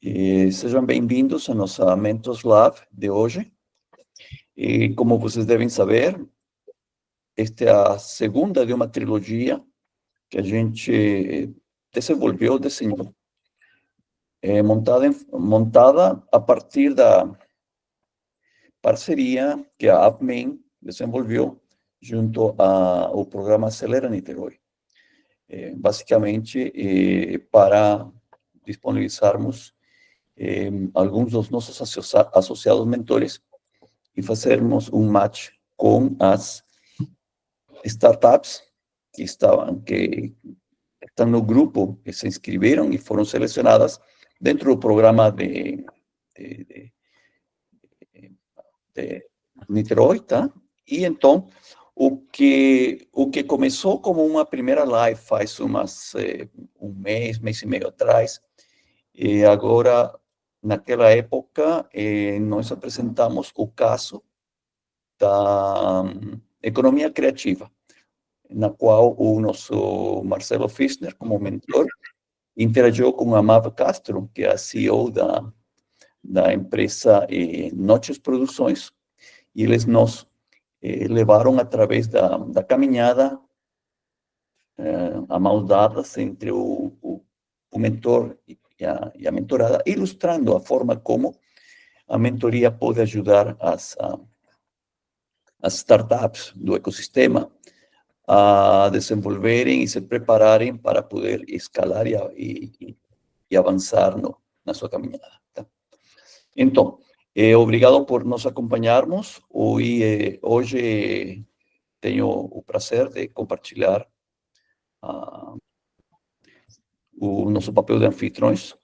Sejam bem-vindos à nossa Mentos Lab de hoje. E como vocês devem saber, esta é a segunda de uma trilogia que a gente desenvolveu, desenhou, montada a partir da parceria que a AppMain desenvolveu junto ao programa Acelera Niterói. Basicamente, para disponibilizarmos alguns dos nossos associados mentores e fazermos um match com as startups que estão no grupo, que se inscreveram e foram selecionadas dentro do programa de Niterói, tá? E então, o que começou como uma primeira live faz um mês e meio atrás, e agora, naquela época, nós apresentamos o caso da economia criativa, na qual o nosso Marcelo Fischner, como mentor, interagiu com a Mav Castro, que é a CEO da empresa Noches Produções, e eles nos levaram através da caminhada, a mãos dadas entre o mentor e a mentorada, ilustrando a forma como a mentoria pode ajudar as startups do ecossistema a desenvolverem e se prepararem para poder escalar e avançar na sua caminhada. Tá? Então, obrigado por nos acompanharmos. Hoje tenho o prazer de compartilhar o nosso papel de anfitriões,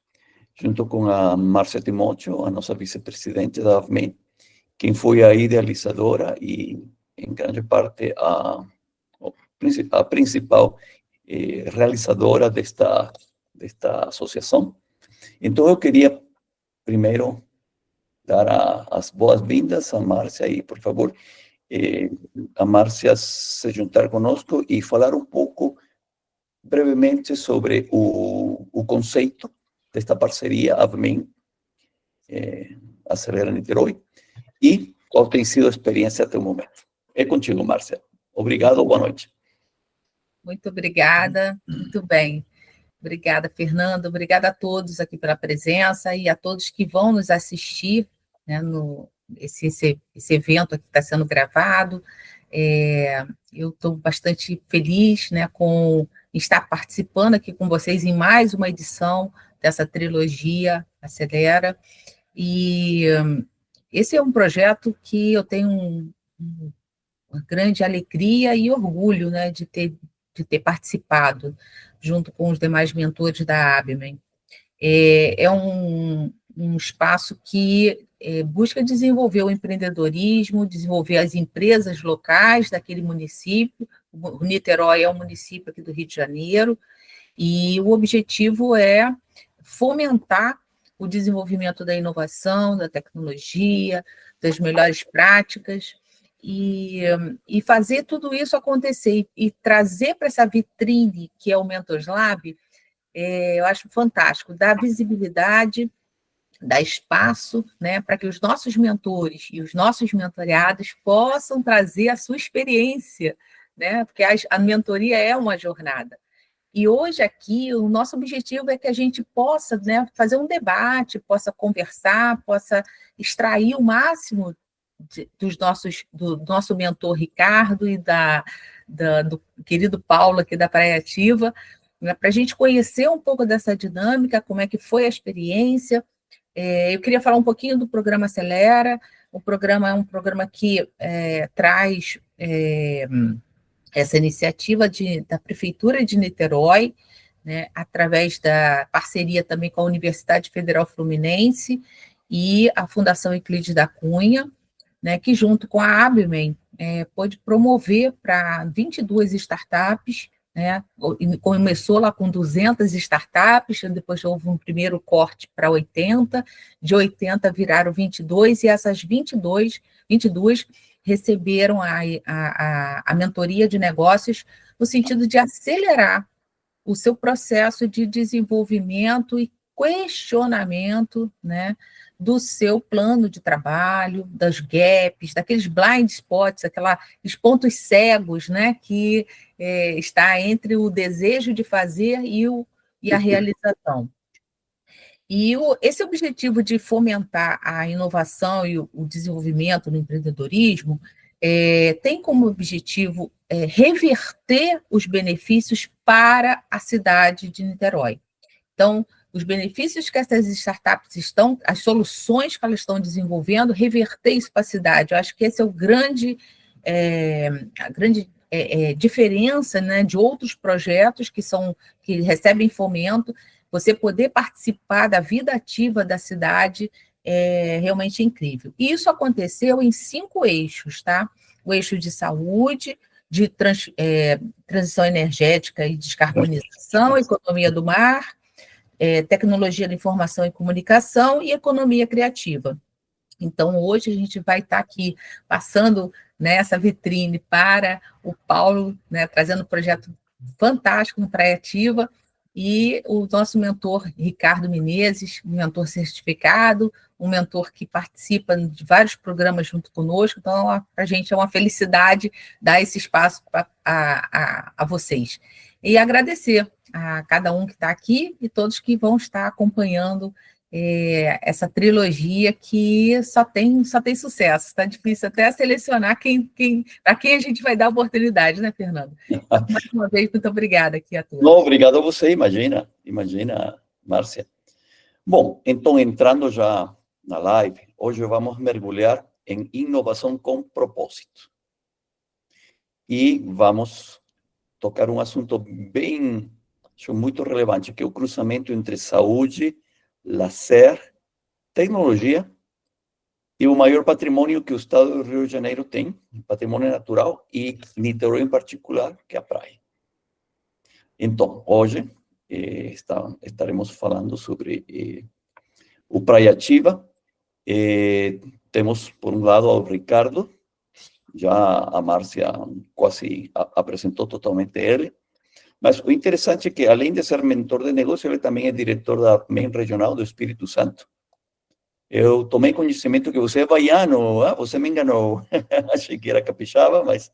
junto com a Márcia Timóteo, a nossa vice-presidente da AVME, quem foi a idealizadora e, em grande parte, a principal realizadora desta associação. Então, eu queria, primeiro, dar as boas-vindas a Márcia e, por favor, a Márcia se juntar conosco e falar um pouco, brevemente, sobre o conceito desta parceria AVMEN, Acelera Niterói, e qual tem sido a experiência até o momento. É contigo, Márcia. Obrigado, boa noite. Muito obrigada, muito bem. Obrigada, Fernando, obrigada a todos aqui pela presença e a todos que vão nos assistir, né, esse evento aqui que está sendo gravado. Eu estou bastante feliz, né, com estar participando aqui com vocês em mais uma edição dessa trilogia Acelera. E esse é um projeto que eu tenho uma grande alegria e orgulho, né, de ter participado junto com os demais mentores da ABMEN. É um espaço que busca desenvolver o empreendedorismo, desenvolver as empresas locais daquele município. O Niterói é um município aqui do Rio de Janeiro, e o objetivo é fomentar o desenvolvimento da inovação, da tecnologia, das melhores práticas, e fazer tudo isso acontecer e trazer para essa vitrine que é o Mentors Lab, eu acho fantástico, dar visibilidade, dar espaço, né, para que os nossos mentores e os nossos mentoreados possam trazer a sua experiência, né, porque a mentoria é uma jornada. E hoje aqui, o nosso objetivo é que a gente possa, né, fazer um debate, possa conversar, possa extrair o máximo do nosso mentor Ricardo e do querido Paulo aqui da Praia Ativa, né, para a gente conhecer um pouco dessa dinâmica, como é que foi a experiência. Eu queria falar um pouquinho do programa Acelera. O programa é um programa que traz essa iniciativa da Prefeitura de Niterói, né, através da parceria também com a Universidade Federal Fluminense e a Fundação Euclides da Cunha, né, que junto com a ABMEN pôde promover para 22 startups, né, começou lá com 200 startups, depois houve um primeiro corte para 80, de 80 viraram 22, e essas 22 receberam a mentoria de negócios no sentido de acelerar o seu processo de desenvolvimento questionamento, né, do seu plano de trabalho, das gaps, daqueles blind spots, aqueles pontos cegos, né, que está entre o desejo de fazer e a realização. E esse objetivo de fomentar a inovação e o desenvolvimento no empreendedorismo tem como objetivo reverter os benefícios para a cidade de Niterói. Então, os benefícios que essas startups estão, as soluções que elas estão desenvolvendo, reverter isso para a cidade. Eu acho que esse é a grande diferença, né, de outros projetos que recebem fomento. Você poder participar da vida ativa da cidade é realmente incrível. E isso aconteceu em 5 eixos, tá? O eixo de saúde, de transição energética e descarbonização, economia do mar, tecnologia da informação e comunicação e economia criativa. Então, hoje a gente vai estar aqui passando, né, essa vitrine para o Paulo, né, trazendo um projeto fantástico no Praia Ativa, e o nosso mentor, Ricardo Menezes, um mentor certificado, um mentor que participa de vários programas junto conosco. Então, para a gente é uma felicidade dar esse espaço a vocês. E agradecer a cada um que está aqui e todos que vão estar acompanhando essa trilogia que só tem sucesso. Está difícil até selecionar para quem a gente vai dar oportunidade, né, Fernando? Mais uma vez, muito obrigada aqui a todos. Não, obrigado a você, imagina, Márcia. Bom, então, entrando já na live, hoje vamos mergulhar em inovação com propósito. E vamos tocar um assunto bem, acho muito relevante, que é o cruzamento entre saúde, lazer, tecnologia e o maior patrimônio que o estado do Rio de Janeiro tem, patrimônio natural, e Niterói em particular, que é a praia. Então, hoje estaremos falando sobre o Praia Ativa. Temos, por um lado, o Ricardo, já a Márcia quase apresentou totalmente ele, mas o interessante é que, além de ser mentor de negócio, ele também é diretor da MEN Regional do Espírito Santo. Eu tomei conhecimento que você é baiano, você me enganou. Achei que era capixaba, mas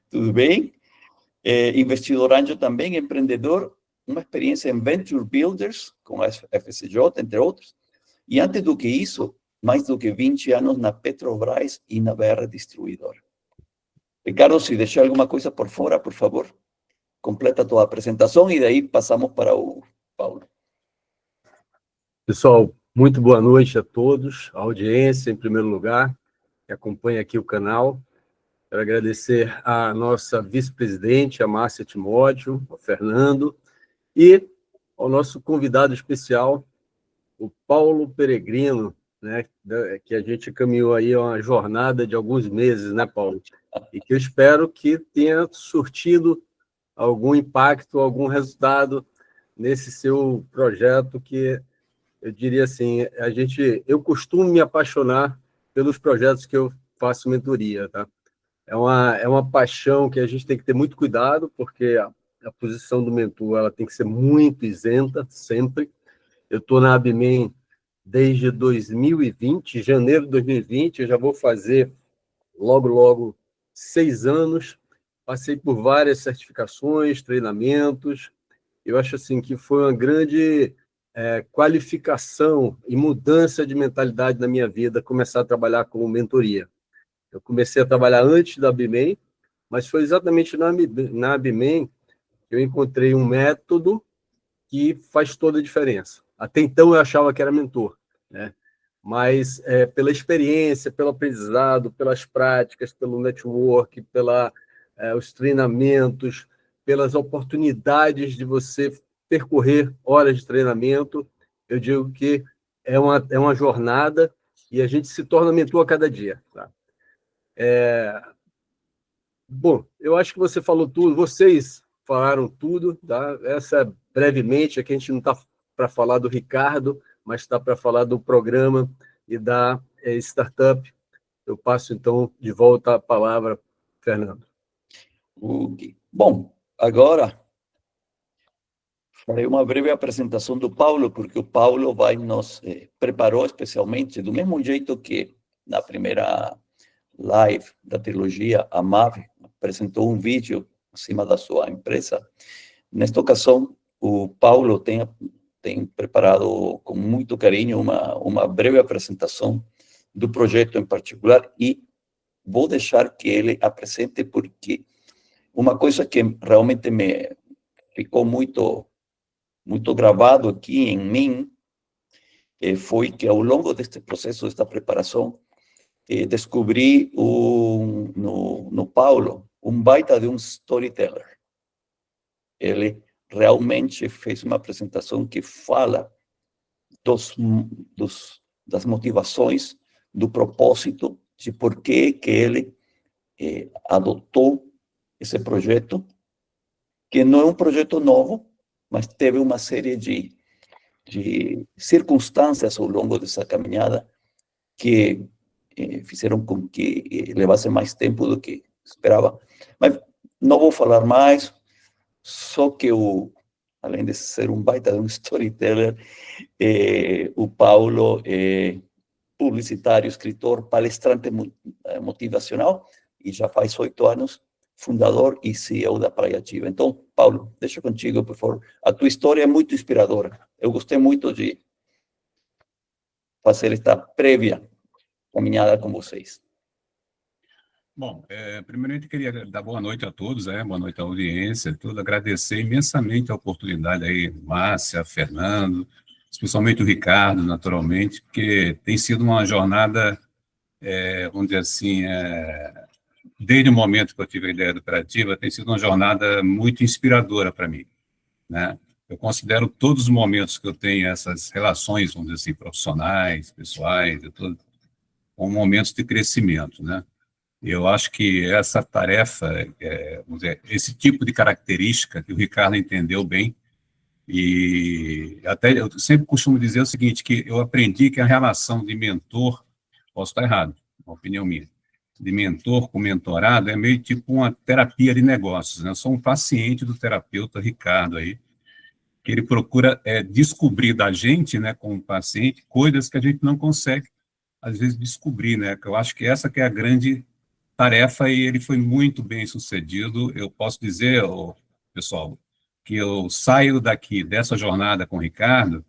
tudo bem. Investidor anjo também, empreendedor, uma experiência em Venture Builders, com a FCJ, entre outros. E antes do que isso, mais do que 20 anos na Petrobras e na BR Distribuidora. Ricardo, se deixar alguma coisa por fora, por favor, completa a tua apresentação e daí passamos para o Paulo. Pessoal, muito boa noite a todos, a audiência, em primeiro lugar, que acompanha aqui o canal. Quero agradecer à nossa vice-presidente, a Márcia Timóteo, ao Fernando, e ao nosso convidado especial, o Paulo Peregrino, né, que a gente caminhou aí uma jornada de alguns meses, né, Paulo? E que eu espero que tenha surtido algum impacto, algum resultado nesse seu projeto que, eu diria assim, eu costumo me apaixonar pelos projetos que eu faço mentoria, tá? É uma paixão que a gente tem que ter muito cuidado, porque a posição do mentor ela tem que ser muito isenta, sempre. Eu estou na ABMEN desde 2020, janeiro de 2020, eu já vou fazer logo 6 anos. Passei por várias certificações, treinamentos. Eu acho assim que foi uma grande qualificação e mudança de mentalidade na minha vida começar a trabalhar com mentoria. Eu comecei a trabalhar antes da ABMEN, mas foi exatamente na ABMEN que eu encontrei um método que faz toda a diferença. Até então eu achava que era mentor, né? Mas pela experiência, pelo aprendizado, pelas práticas, pelo network, os treinamentos, pelas oportunidades de você percorrer horas de treinamento, eu digo que é uma jornada e a gente se torna mentor a cada dia. Tá? Bom, eu acho que você falou tudo, vocês falaram tudo, tá? Essa brevemente, aqui a gente não está para falar do Ricardo, mas está para falar do programa e da startup. Eu passo, então, de volta a palavra, Fernando. Bom, agora, Farei uma breve apresentação do Paulo, porque o Paulo vai nos preparou especialmente, do mesmo jeito que na primeira live da trilogia, a MAV apresentou um vídeo acima da sua empresa. Nesta ocasião, o Paulo tem preparado com muito carinho uma breve apresentação do projeto em particular e vou deixar que ele apresente, porque uma coisa que realmente me ficou muito gravado aqui em mim foi que ao longo deste processo, desta preparação, descobri no Paulo um baita de um storyteller. Ele realmente fez uma apresentação que fala das motivações, do propósito, de por que ele adotou esse projeto, que não é um projeto novo, mas teve uma série de circunstâncias ao longo dessa caminhada que fizeram com que levasse mais tempo do que esperava. Mas não vou falar mais, só que além de ser um baita de um storyteller, o Paulo é publicitário, escritor, palestrante motivacional, e já faz 8 anos, fundador e CEO da Praia Ativa. Então, Paulo, deixa contigo, por favor. A tua história é muito inspiradora. Eu gostei muito de fazer esta prévia caminhada com vocês. Bom, primeiramente queria dar boa noite a todos, boa noite à audiência, tudo, agradecer imensamente a oportunidade aí, Márcia, Fernando, especialmente o Ricardo, naturalmente, porque tem sido uma jornada, vamos dizer assim, desde o momento que eu tive a ideia do Operativa, tem sido uma jornada muito inspiradora para mim, né? Eu considero todos os momentos que eu tenho essas relações, vamos dizer assim, profissionais, pessoais, como momentos de crescimento, né? Eu acho que essa tarefa, vamos dizer, esse tipo de característica que o Ricardo entendeu bem, e até eu sempre costumo dizer o seguinte, que eu aprendi que a relação de mentor, posso estar errado, uma opinião minha, de mentor com mentorado é meio tipo uma terapia de negócios, né? Eu sou um paciente do terapeuta Ricardo aí, que ele procura descobrir da gente, né, como paciente, coisas que a gente não consegue, às vezes, descobrir, né? Eu acho que essa que é a grande tarefa, e ele foi muito bem sucedido. Eu posso dizer, pessoal, que eu saio daqui dessa jornada com o Ricardo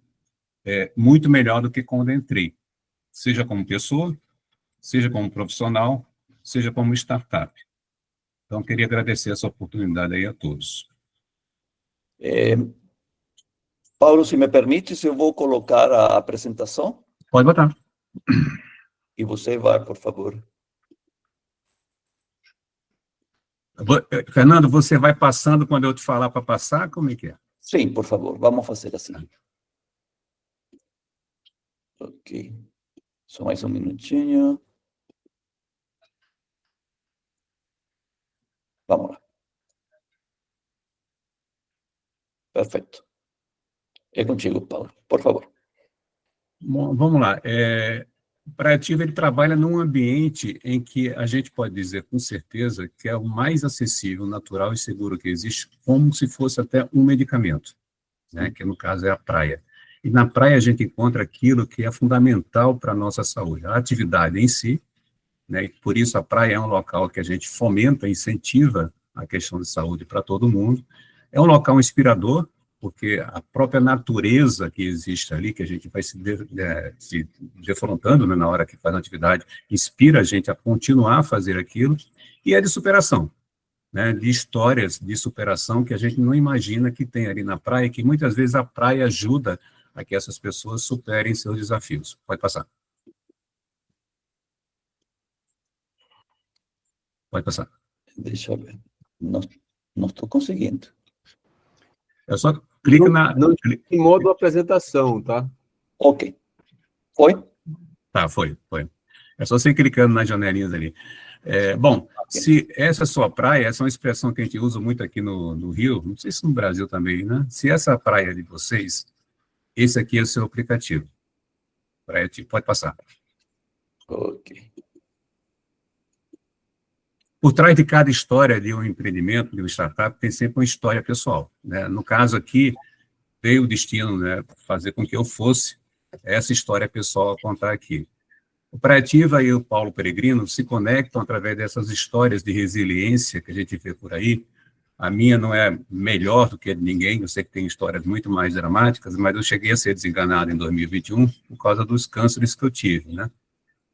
muito melhor do que quando entrei, seja como pessoa, seja como profissional, seja como startup. Então, queria agradecer essa oportunidade aí a todos. Paulo, se me permite, eu vou colocar a apresentação. Pode botar. E você vai, por favor. Fernando, você vai passando quando eu te falar para passar? Como é que é? Sim, por favor, vamos fazer assim. Ok. Só mais um minutinho. Vamos lá. Perfeito. É contigo, Paulo, por favor. Bom, vamos lá. O Praia Ativa, ele trabalha num ambiente em que a gente pode dizer com certeza que é o mais acessível, natural e seguro que existe, como se fosse até um medicamento, né, que no caso é a praia. E na praia a gente encontra aquilo que é fundamental para a nossa saúde, a atividade em si, né, e por isso a praia é um local que a gente fomenta, incentiva a questão de saúde para todo mundo. É um local inspirador, porque a própria natureza que existe ali, que a gente vai se defrontando, né, na hora que faz a atividade, inspira a gente a continuar a fazer aquilo, e é de superação, né, de histórias de superação que a gente não imagina que tem ali na praia, que muitas vezes a praia ajuda a que essas pessoas superem seus desafios. Pode passar. Pode passar. Deixa eu ver. Não estou conseguindo. É só clica não em modo apresentação, tá? Ok. Foi? Tá, foi. É só você clicando nas janelinhas ali. Bom, se essa é a sua praia, essa é uma expressão que a gente usa muito aqui no Rio, não sei se no Brasil também, né? Se essa é a praia de vocês, esse aqui é o seu aplicativo. Praia, pode passar. Ok. Por trás de cada história de um empreendimento, de uma startup, tem sempre uma história pessoal, né? No caso aqui, veio o destino, né, fazer com que eu fosse essa história pessoal a contar aqui. O Praativa e o Paulo Peregrino se conectam através dessas histórias de resiliência que a gente vê por aí. A minha não é melhor do que a de ninguém, eu sei que tem histórias muito mais dramáticas, mas eu cheguei a ser desenganado em 2021 por causa dos cânceres que eu tive, né?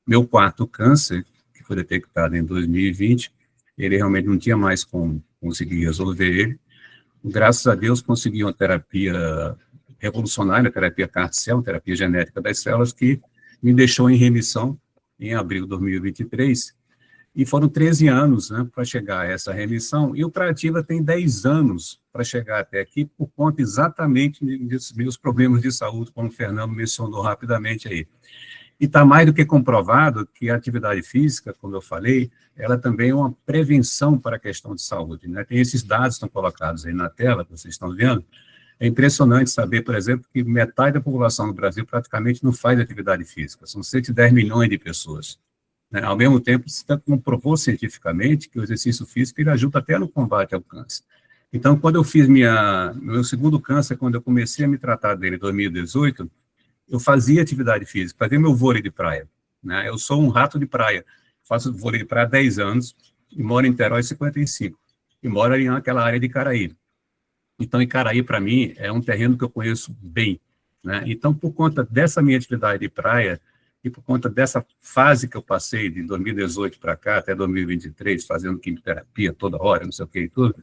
Meu quarto câncer, que foi detectado em 2020, ele realmente não tinha mais como conseguir resolver ele. Graças a Deus, consegui uma terapia revolucionária, a terapia CAR-T-cell, terapia genética das células, que me deixou em remissão em abril de 2023, e foram 13 anos, né, para chegar a essa remissão, e o Praativa tem 10 anos para chegar até aqui, por conta exatamente desses meus problemas de saúde, como o Fernando mencionou rapidamente aí. E está mais do que comprovado que a atividade física, como eu falei, ela também é uma prevenção para a questão de saúde, né? Tem esses dados que estão colocados aí na tela, que vocês estão vendo. É impressionante saber, por exemplo, que metade da população do Brasil praticamente não faz atividade física, são 110 milhões de pessoas. Né? Ao mesmo tempo, se comprovou cientificamente que o exercício físico ele ajuda até no combate ao câncer. Então, quando eu fiz meu segundo câncer, quando eu comecei a me tratar dele em 2018, eu fazia atividade física, fazia meu vôlei de praia. Né? Eu sou um rato de praia, faço vôlei de praia há 10 anos, e moro em Niterói 55, e moro ali naquela área de Icaraí. Então, Icaraí, para mim, é um terreno que eu conheço bem. Né? Então, por conta dessa minha atividade de praia, e por conta dessa fase que eu passei, de 2018 para cá, até 2023, fazendo quimioterapia toda hora, não sei o que e tudo,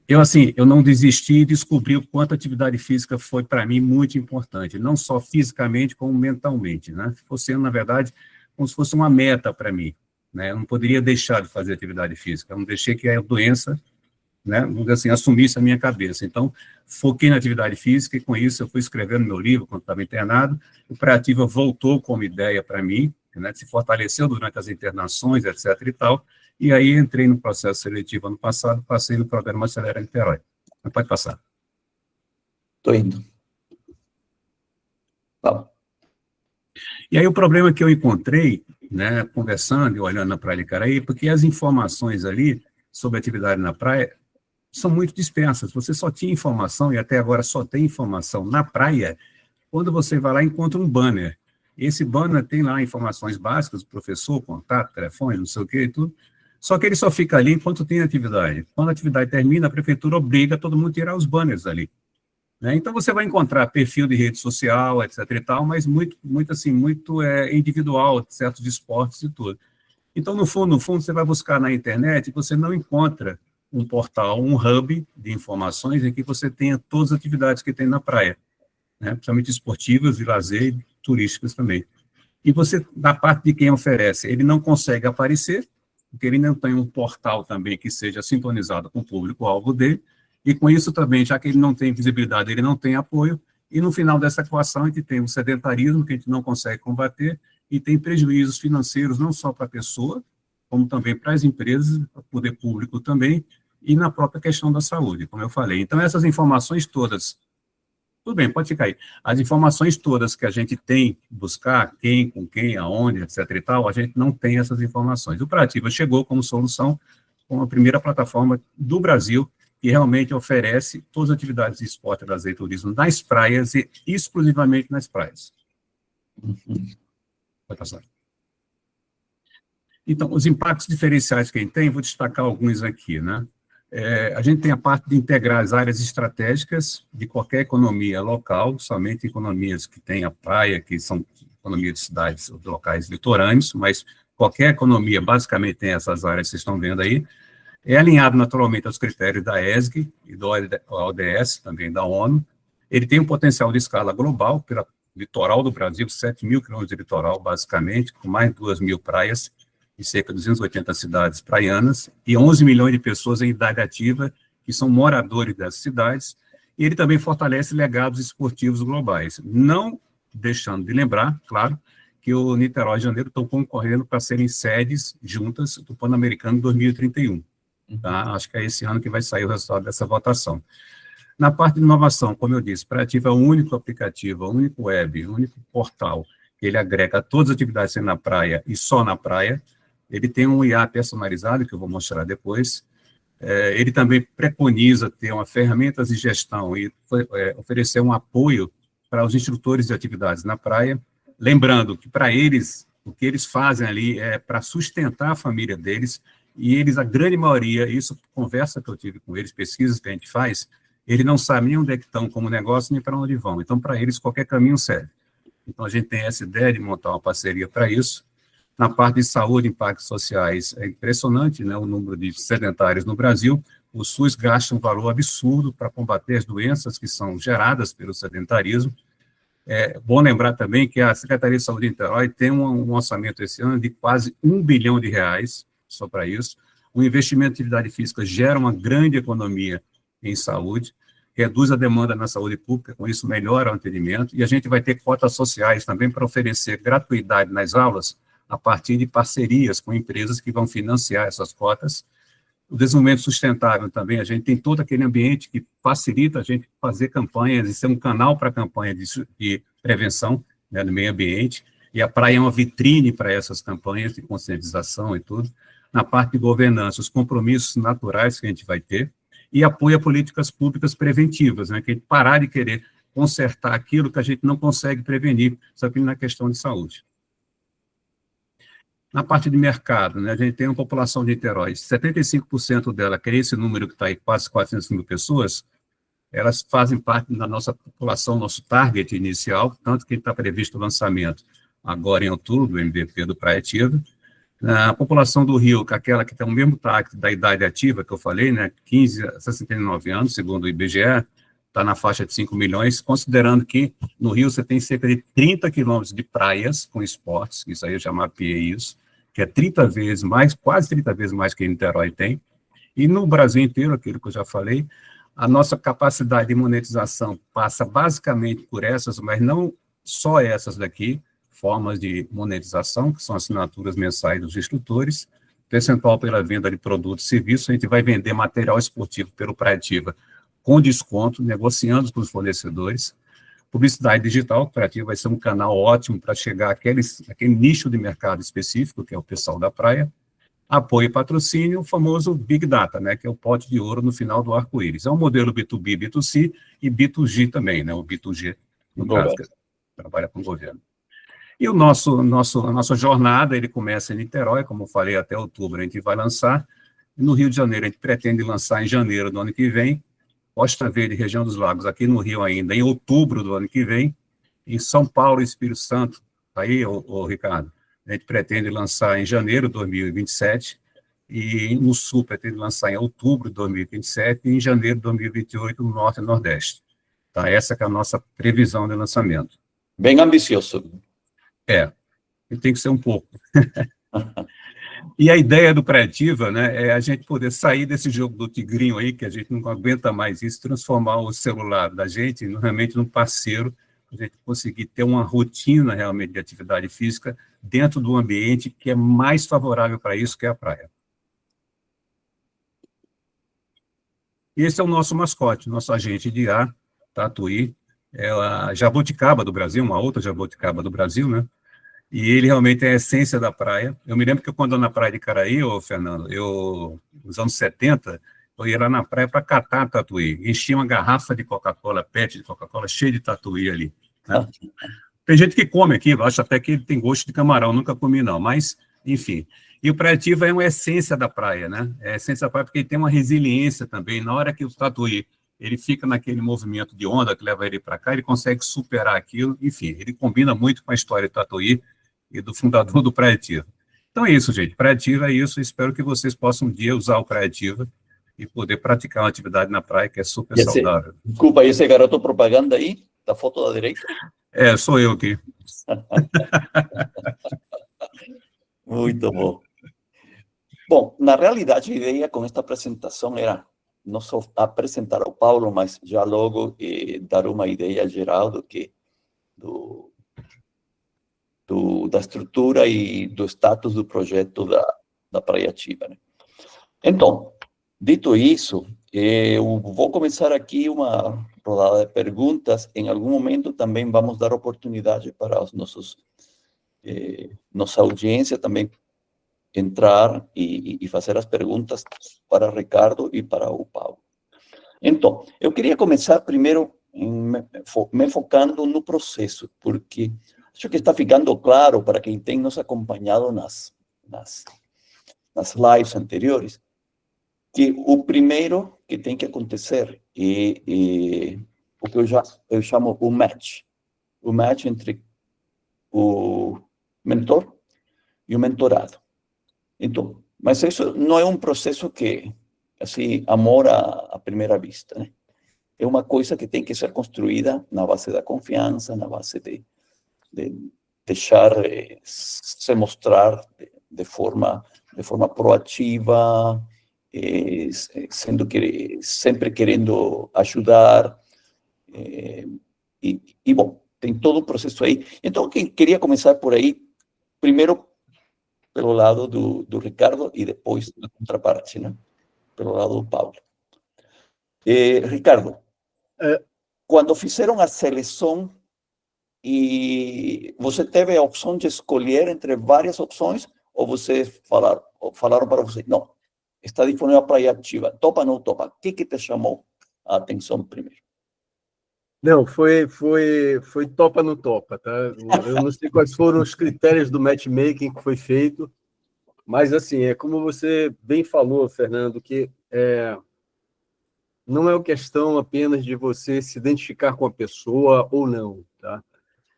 eu não desisti e descobri o quanto a atividade física foi, para mim, muito importante, não só fisicamente, como mentalmente, né? Ficou sendo, na verdade, como se fosse uma meta para mim, né? Eu não poderia deixar de fazer atividade física, eu não deixei que a doença, né, vamos dizer assim, assumisse a minha cabeça. Então, foquei na atividade física e, com isso, eu fui escrevendo meu livro, quando estava internado. O Praativa voltou como ideia para mim, né, se fortaleceu durante as internações, etc. e tal, e aí entrei no processo seletivo ano passado, passei no programa Acelera Niterói. Pode passar. Estou indo. Tá. E aí o problema que eu encontrei, né, conversando e olhando na Praia de Icaraí, porque as informações ali sobre atividade na praia são muito dispersas. Você só tinha informação, e até agora só tem informação na praia, quando você vai lá e encontra um banner. Esse banner tem lá informações básicas do professor, contato, telefone, não sei o que e tudo, só que ele só fica ali enquanto tem atividade. Quando a atividade termina, a prefeitura obriga todo mundo a tirar os banners ali. Né? Então, você vai encontrar perfil de rede social, etc. e tal, mas muito individual, de certos esportes e tudo. Então, no fundo, você vai buscar na internet e você não encontra um portal, um hub de informações em que você tenha todas as atividades que tem na praia, né? Principalmente esportivas, de lazer e turísticas também. E você, da parte de quem oferece, ele não consegue aparecer, porque ele não tem um portal também que seja sintonizado com o público-alvo dele, e com isso também, já que ele não tem visibilidade, ele não tem apoio, e no final dessa equação a gente tem o sedentarismo, que a gente não consegue combater, e tem prejuízos financeiros não só para a pessoa, como também para as empresas, para o poder público também, e na própria questão da saúde, como eu falei. Então, essas informações todas, tudo bem, pode ficar aí, as informações todas que a gente tem que buscar, quem, com quem, aonde, etc. e tal, a gente não tem essas informações. O Praativa chegou como solução, como a primeira plataforma do Brasil, que realmente oferece todas as atividades de esporte, lazer e turismo nas praias e exclusivamente nas praias. Pode passar. Então, os impactos diferenciais que a gente tem, vou destacar alguns aqui, né? A gente tem a parte de integrar as áreas estratégicas de qualquer economia local, somente economias que têm a praia, que são economias de cidades ou de locais litorâneos, mas qualquer economia basicamente tem essas áreas que vocês estão vendo aí. É alinhado naturalmente aos critérios da ESG e do ODS, também da ONU. Ele tem um potencial de escala global, pelo litoral do Brasil, 7 mil quilômetros de litoral, basicamente, com mais de 2 mil praias, e cerca de 280 cidades praianas, e 11 milhões de pessoas em idade ativa, que são moradores dessas cidades, e ele também fortalece legados esportivos globais, não deixando de lembrar, claro, que o Niterói e Janeiro estão concorrendo para serem sedes juntas do Pan-Americano 2031. Tá? Acho que é esse ano que vai sair o resultado dessa votação. Na parte de inovação, como eu disse, Praativa é o único aplicativo, o único web, o único portal que ele agrega todas as atividades sendo na praia e só na praia. Ele tem um IA personalizado, que eu vou mostrar depois. Ele também preconiza ter uma ferramentas de gestão e oferecer um apoio para os instrutores de atividades na praia, lembrando que para eles, o que eles fazem ali é para sustentar a família deles, e eles, a grande maioria, isso conversa que eu tive com eles, pesquisas que a gente faz, eles não sabem nem onde é que estão como negócio, nem para onde vão. Então, para eles, qualquer caminho serve. Então, a gente tem essa ideia de montar uma parceria para isso. Na parte de saúde e impactos sociais, é impressionante, né, o número de sedentários no Brasil. O SUS gasta um valor absurdo para combater as doenças que são geradas pelo sedentarismo. É bom lembrar também que a Secretaria de Saúde de Niterói tem um orçamento esse ano de quase R$ 1 bilhão, só para isso. O investimento em atividade física gera uma grande economia em saúde, reduz a demanda na saúde pública, com isso melhora o atendimento, e a gente vai ter cotas sociais também para oferecer gratuidade nas aulas, a partir de parcerias com empresas que vão financiar essas cotas. O desenvolvimento sustentável também, a gente tem todo aquele ambiente que facilita a gente fazer campanhas e ser um canal para campanha de prevenção, né, no meio ambiente, e a praia é uma vitrine para essas campanhas de conscientização e tudo. Na parte de governança, os compromissos naturais que a gente vai ter, e apoio a políticas públicas preventivas, né, que a gente parar de querer consertar aquilo que a gente não consegue prevenir, sabe, na questão de saúde. Na parte de mercado, né, a gente tem uma população de Niterói, 75% dela, que é esse número que está aí, quase 400 mil pessoas, elas fazem parte da nossa população, nosso target inicial, tanto que está previsto o lançamento agora em outubro, do MVP do Praia Ativa. A população do Rio, que é aquela que tem o mesmo target da idade ativa que eu falei, né, 15 a 69 anos, segundo o IBGE, está na faixa de 5 milhões, considerando que no Rio você tem cerca de 30 quilômetros de praias com esportes, isso aí eu já mapeei isso, que é 30 vezes mais, quase 30 vezes mais que Niterói tem, e no Brasil inteiro, aquilo que eu já falei, a nossa capacidade de monetização passa basicamente por essas, mas não só essas daqui, formas de monetização, que são assinaturas mensais dos instrutores, percentual pela venda de produtos e serviços, a gente vai vender material esportivo pelo Praia Ativa com desconto, negociando com os fornecedores. Publicidade digital, o Praia Ativa vai ser um canal ótimo para chegar àquele nicho de mercado específico, que é o pessoal da praia. Apoio e patrocínio, o famoso Big Data, né, que é o pote de ouro no final do arco-íris. É um modelo B2B, B2C e B2G também, né, o B2G, no caso, que trabalha com o governo. E a nossa jornada, ele começa em Niterói, como eu falei, até outubro a gente vai lançar. No Rio de Janeiro, a gente pretende lançar em janeiro do ano que vem. Costa Verde, região dos Lagos, aqui no Rio ainda, em outubro do ano que vem. Em São Paulo e Espírito Santo, aí, Ricardo, a gente pretende lançar em janeiro de 2027, e no Sul pretende lançar em outubro de 2027, e em janeiro de 2028 no Norte e Nordeste. Tá? Essa que é a nossa previsão de lançamento. Bem ambicioso. E tem que ser um pouco. E a ideia do Praia Ativa, né, é a gente poder sair desse jogo do tigrinho aí, que a gente não aguenta mais isso, transformar o celular da gente realmente num parceiro, a gente conseguir ter uma rotina realmente de atividade física dentro do ambiente que é mais favorável para isso, que é a praia. E esse é o nosso mascote, nosso agente de ar, Tatuí, é a jabuticaba do Brasil, uma outra jabuticaba do Brasil, né? E ele realmente é a essência da praia. Eu me lembro que quando eu na praia de Caraí, Fernando, nos anos 70, eu ia lá na praia para catar tatuí. Enchia uma garrafa de Coca-Cola, PET de Coca-Cola, cheia de tatuí ali. Né? Tem gente que come aqui, eu acho até que ele tem gosto de camarão, nunca comi não, mas, enfim. E o Praia Ativa é uma essência da praia, né? É a essência da praia porque ele tem uma resiliência também. Na hora que o tatuí ele fica naquele movimento de onda que leva ele para cá, ele consegue superar aquilo. Enfim, ele combina muito com a história do tatuí e do fundador do Praia Ativa. Então é isso, gente. Praia Ativa é isso. Espero que vocês possam um dia usar o Praia Ativa e poder praticar uma atividade na praia que é super saudável. Desculpa, e esse garoto propaganda aí, da foto da direita? Sou eu aqui. Muito bom. Bom, na realidade, a ideia com esta apresentação era não só apresentar ao Paulo, mas já logo dar uma ideia geral da estrutura e do status do projeto da Praia Ativa, né? Então, dito isso, eu vou começar aqui uma rodada de perguntas. Em algum momento também vamos dar oportunidade para os nossa audiência também entrar e fazer as perguntas para Ricardo e para o Paulo. Então, eu queria começar primeiro me focando no processo, porque acho que está ficando claro para quem tem nos acompanhado nas lives anteriores, que o primeiro que tem que acontecer é o que eu chamo o match entre o mentor e o mentorado. Então, mas isso não é um processo que, assim, amor à primeira vista, né? É uma coisa que tem que ser construída na base da confiança, na base de deixar se mostrar de forma proativa, sempre querendo ajudar, bom, tem todo um processo aí. Então, queria começar por aí, primeiro pelo lado do Ricardo e depois na contraparte, né? Pelo lado do Paulo. Ricardo, quando fizeram a seleção e você teve a opção de escolher entre várias opções, ou falaram para você, não, está disponível para ir ativa, topa ou não topa? O que te chamou a atenção primeiro? Não, foi topa no topa, tá? Eu não sei quais foram os critérios do matchmaking que foi feito, mas, assim, é como você bem falou, Fernando, que não é uma questão apenas de você se identificar com a pessoa ou não, tá?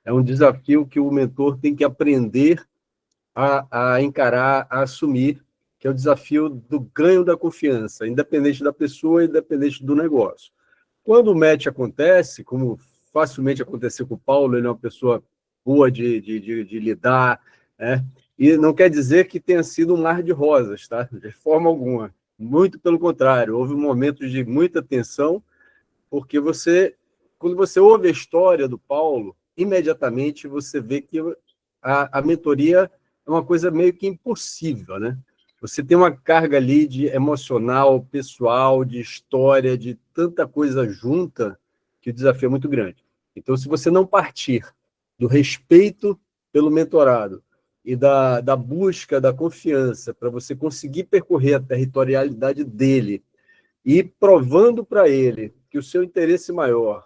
É um desafio que o mentor tem que aprender a encarar, a assumir, que é o desafio do ganho da confiança, independente da pessoa, independente do negócio. Quando o match acontece, como facilmente aconteceu com o Paulo, ele é uma pessoa boa de lidar, né? E não quer dizer que tenha sido um mar de rosas, tá? De forma alguma. Muito pelo contrário, houve momentos de muita tensão, porque quando você ouve a história do Paulo, imediatamente você vê que a mentoria é uma coisa meio que impossível, né? Você tem uma carga ali de emocional, pessoal, de história, de tanta coisa junta, que o desafio é muito grande. Então, se você não partir do respeito pelo mentorado e da busca da confiança para você conseguir percorrer a territorialidade dele e provando para ele que o seu interesse maior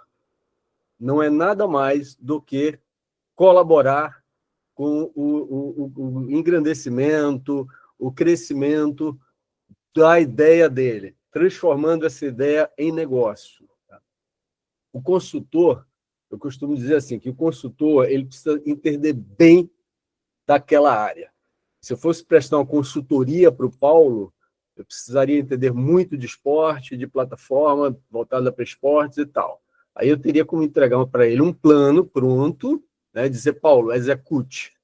não é nada mais do que colaborar com o engrandecimento, o crescimento da ideia dele, transformando essa ideia em negócio. O consultor, eu costumo dizer assim, que o consultor ele precisa entender bem daquela área. Se eu fosse prestar uma consultoria para o Paulo, eu precisaria entender muito de esporte, de plataforma, voltada para esportes e tal. Aí eu teria como entregar para ele um plano pronto, né, dizer, Paulo, execute.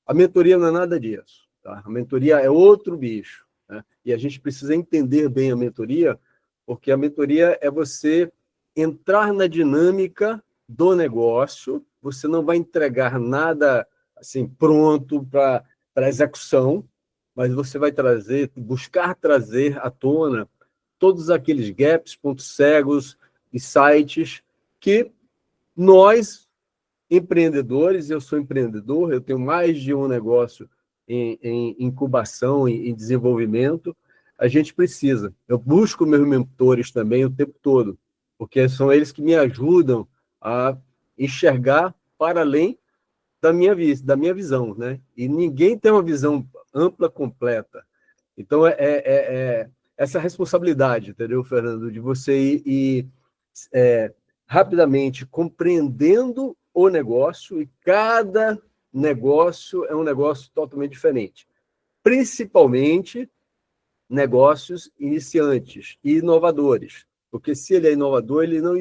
A mentoria não é nada disso. Tá? A mentoria é outro bicho. Né? E a gente precisa entender bem a mentoria, porque a mentoria é você entrar na dinâmica do negócio, você não vai entregar nada assim pronto para execução, mas você vai buscar trazer à tona todos aqueles gaps, pontos cegos e sites que nós, empreendedores, eu sou empreendedor, eu tenho mais de um negócio em incubação, em desenvolvimento, a gente precisa. Eu busco meus mentores também o tempo todo, porque são eles que me ajudam a enxergar para além da minha visão, né? E ninguém tem uma visão ampla, completa. Então, essa responsabilidade, entendeu, Fernando, de você ir rapidamente compreendendo o negócio, e cada negócio é um negócio totalmente diferente. Principalmente negócios iniciantes e inovadores, porque se ele é inovador, ele não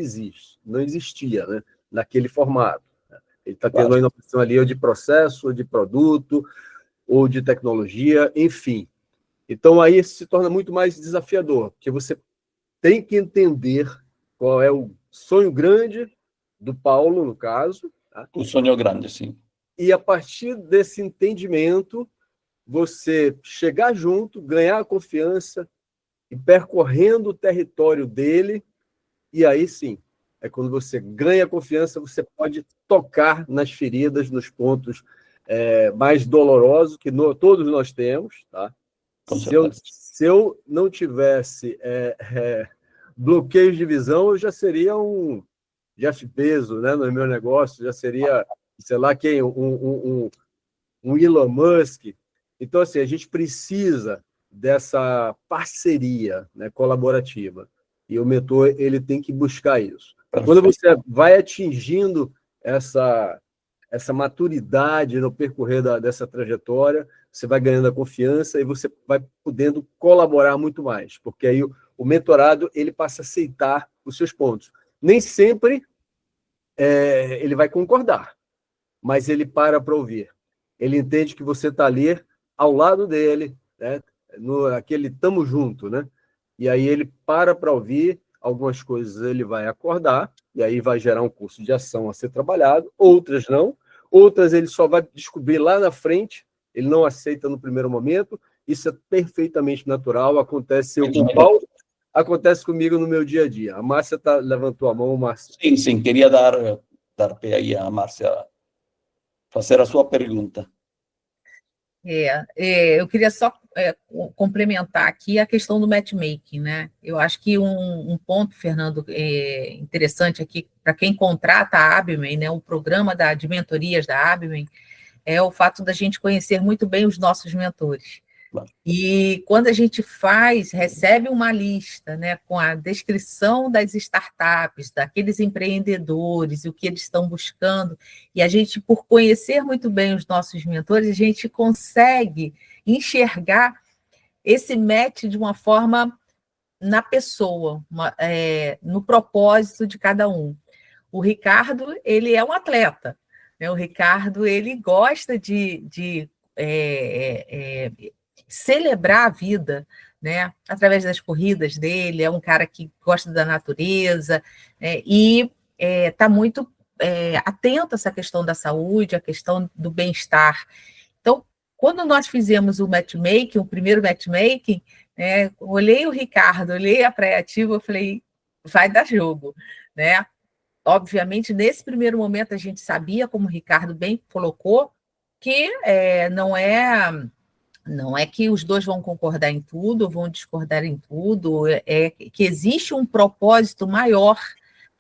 existia, né, naquele formato. Ele está tendo uma inovação ali ou de processo, ou de produto, ou de tecnologia, enfim. Então, aí se torna muito mais desafiador, porque você tem que entender qual é o sonho grande do Paulo, no caso. Tá? O sonho grande, sim. E, a partir desse entendimento, você chegar junto, ganhar a confiança e percorrendo o território dele, e aí sim, é quando você ganha a confiança, você pode tocar nas feridas, nos pontos mais dolorosos que todos nós temos, tá? Se eu não tivesse bloqueios de visão, eu já seria um Jeff Bezos, né, no meu negócio, já seria, sei lá quem, um Elon Musk. Então, assim, a gente precisa dessa parceria, né, colaborativa. E o mentor, ele tem que buscar isso. Perfeito. Quando você vai atingindo essa maturidade no percorrer dessa trajetória, você vai ganhando a confiança e você vai podendo colaborar muito mais, porque aí o mentorado ele passa a aceitar os seus pontos. Nem sempre ele vai concordar, mas ele para ouvir. Ele entende que você está ali ao lado dele, né? Aquele tamo junto, né? E aí ele para ouvir, algumas coisas ele vai acordar, e aí vai gerar um curso de ação a ser trabalhado, outras não, outras ele só vai descobrir lá na frente, ele não aceita no primeiro momento, isso é perfeitamente natural, acontece com o Paulo, acontece comigo no meu dia a dia. A Márcia levantou a mão, Márcia. Sim, queria dar pé aí a Márcia, fazer a sua pergunta. Eu queria só complementar aqui a questão do matchmaking, né? Eu acho que um ponto, Fernando, interessante aqui, para quem contrata a Abmen, né, o programa de mentorias da Abmen, é o fato da gente conhecer muito bem os nossos mentores. Claro. E quando a gente recebe uma lista, né, com a descrição das startups, daqueles empreendedores, e o que eles estão buscando, e a gente, por conhecer muito bem os nossos mentores, a gente consegue enxergar esse match de uma forma na pessoa, no propósito de cada um. O Ricardo, ele é um atleta, né? O Ricardo, ele gosta de celebrar a vida, né? Através das corridas dele, é um cara que gosta da natureza, e está muito atento a essa questão da saúde, a questão do bem-estar. Então, quando nós fizemos o matchmaking, o primeiro matchmaking, olhei o Ricardo, olhei a Praia Ativa, eu falei, vai dar jogo, né? Obviamente, nesse primeiro momento, a gente sabia, como o Ricardo bem colocou, que não é que os dois vão concordar em tudo, vão discordar em tudo, que existe um propósito maior,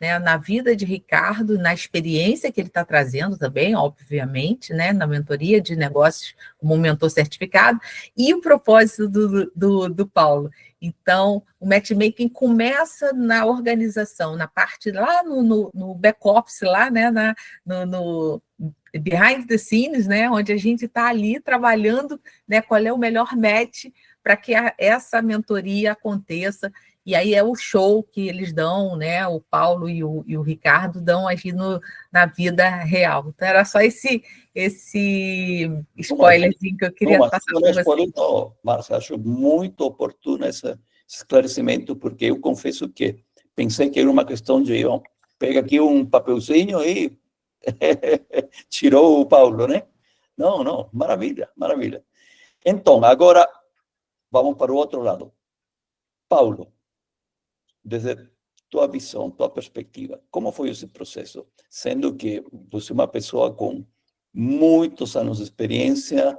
né, na vida de Ricardo, na experiência que ele está trazendo também, obviamente, né, na mentoria de negócios como um mentor certificado, e o propósito do Paulo. Então, o matchmaking começa na organização, na parte lá no back-office, lá, né, no behind the scenes, né, onde a gente está ali trabalhando, né, qual é o melhor match para que essa mentoria aconteça. E aí é o show que eles dão, né? O Paulo e o Ricardo dão aqui na vida real. Então, era só esse spoilerzinho que eu queria passar para vocês. Márcia, acho muito oportuno esse esclarecimento, porque eu confesso que pensei que era uma questão de pega aqui um papelzinho e tirou o Paulo, né? Não, maravilha. Então, agora vamos para o outro lado. Paulo, desde tua visão, tua perspectiva, como foi esse processo? Sendo que você é uma pessoa com muitos anos de experiência,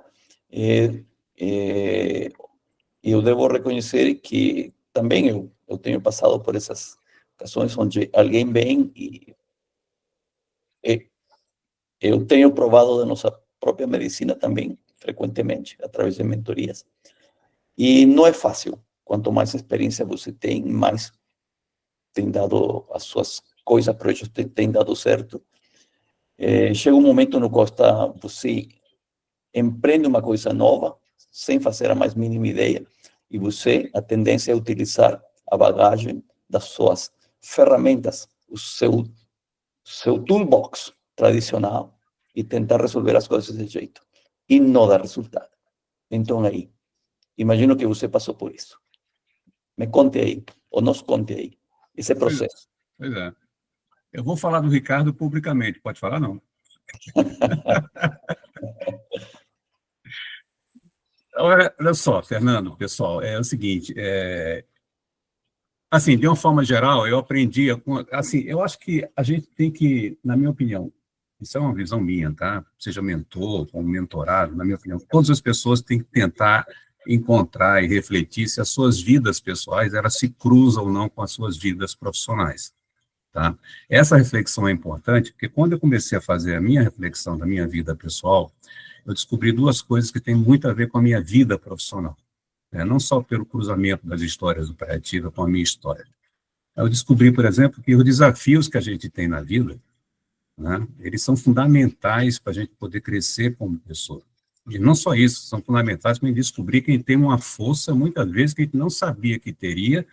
eu devo reconhecer que também eu tenho passado por essas ocasiões onde alguém vem e eu tenho provado da nossa própria medicina também, frequentemente, através de mentorias. E não é fácil. Quanto mais experiência você tem, mais tem dado as suas coisas, projetos tem dado certo. Chega um momento no qual você empreende uma coisa nova, sem fazer a mais mínima ideia, e a tendência é utilizar a bagagem das suas ferramentas, o seu toolbox tradicional, e tentar resolver as coisas desse jeito, e não dar resultado. Então, aí, imagino que você passou por isso. Me conte aí, ou nos conte aí, esse processo. Pois é. Eu vou falar do Ricardo publicamente, pode falar, não? Olha só, Fernando, pessoal, é o seguinte, assim, de uma forma geral, eu aprendi, assim, eu acho que a gente tem que, na minha opinião, isso é uma visão minha, tá? Seja mentor, como mentorado, na minha opinião, todas as pessoas têm que tentar encontrar e refletir se as suas vidas pessoais, elas se cruzam ou não com as suas vidas profissionais, tá? Essa reflexão é importante, porque quando eu comecei a fazer a minha reflexão da minha vida pessoal, eu descobri duas coisas que têm muito a ver com a minha vida profissional, né? Não só pelo cruzamento das histórias do Pré-Ativa com a minha história. Eu descobri, por exemplo, que os desafios que a gente tem na vida, né, eles são fundamentais para a gente poder crescer como pessoa. E não só isso, são fundamentais para a gente descobrir que a gente tem uma força, muitas vezes, que a gente não sabia que teria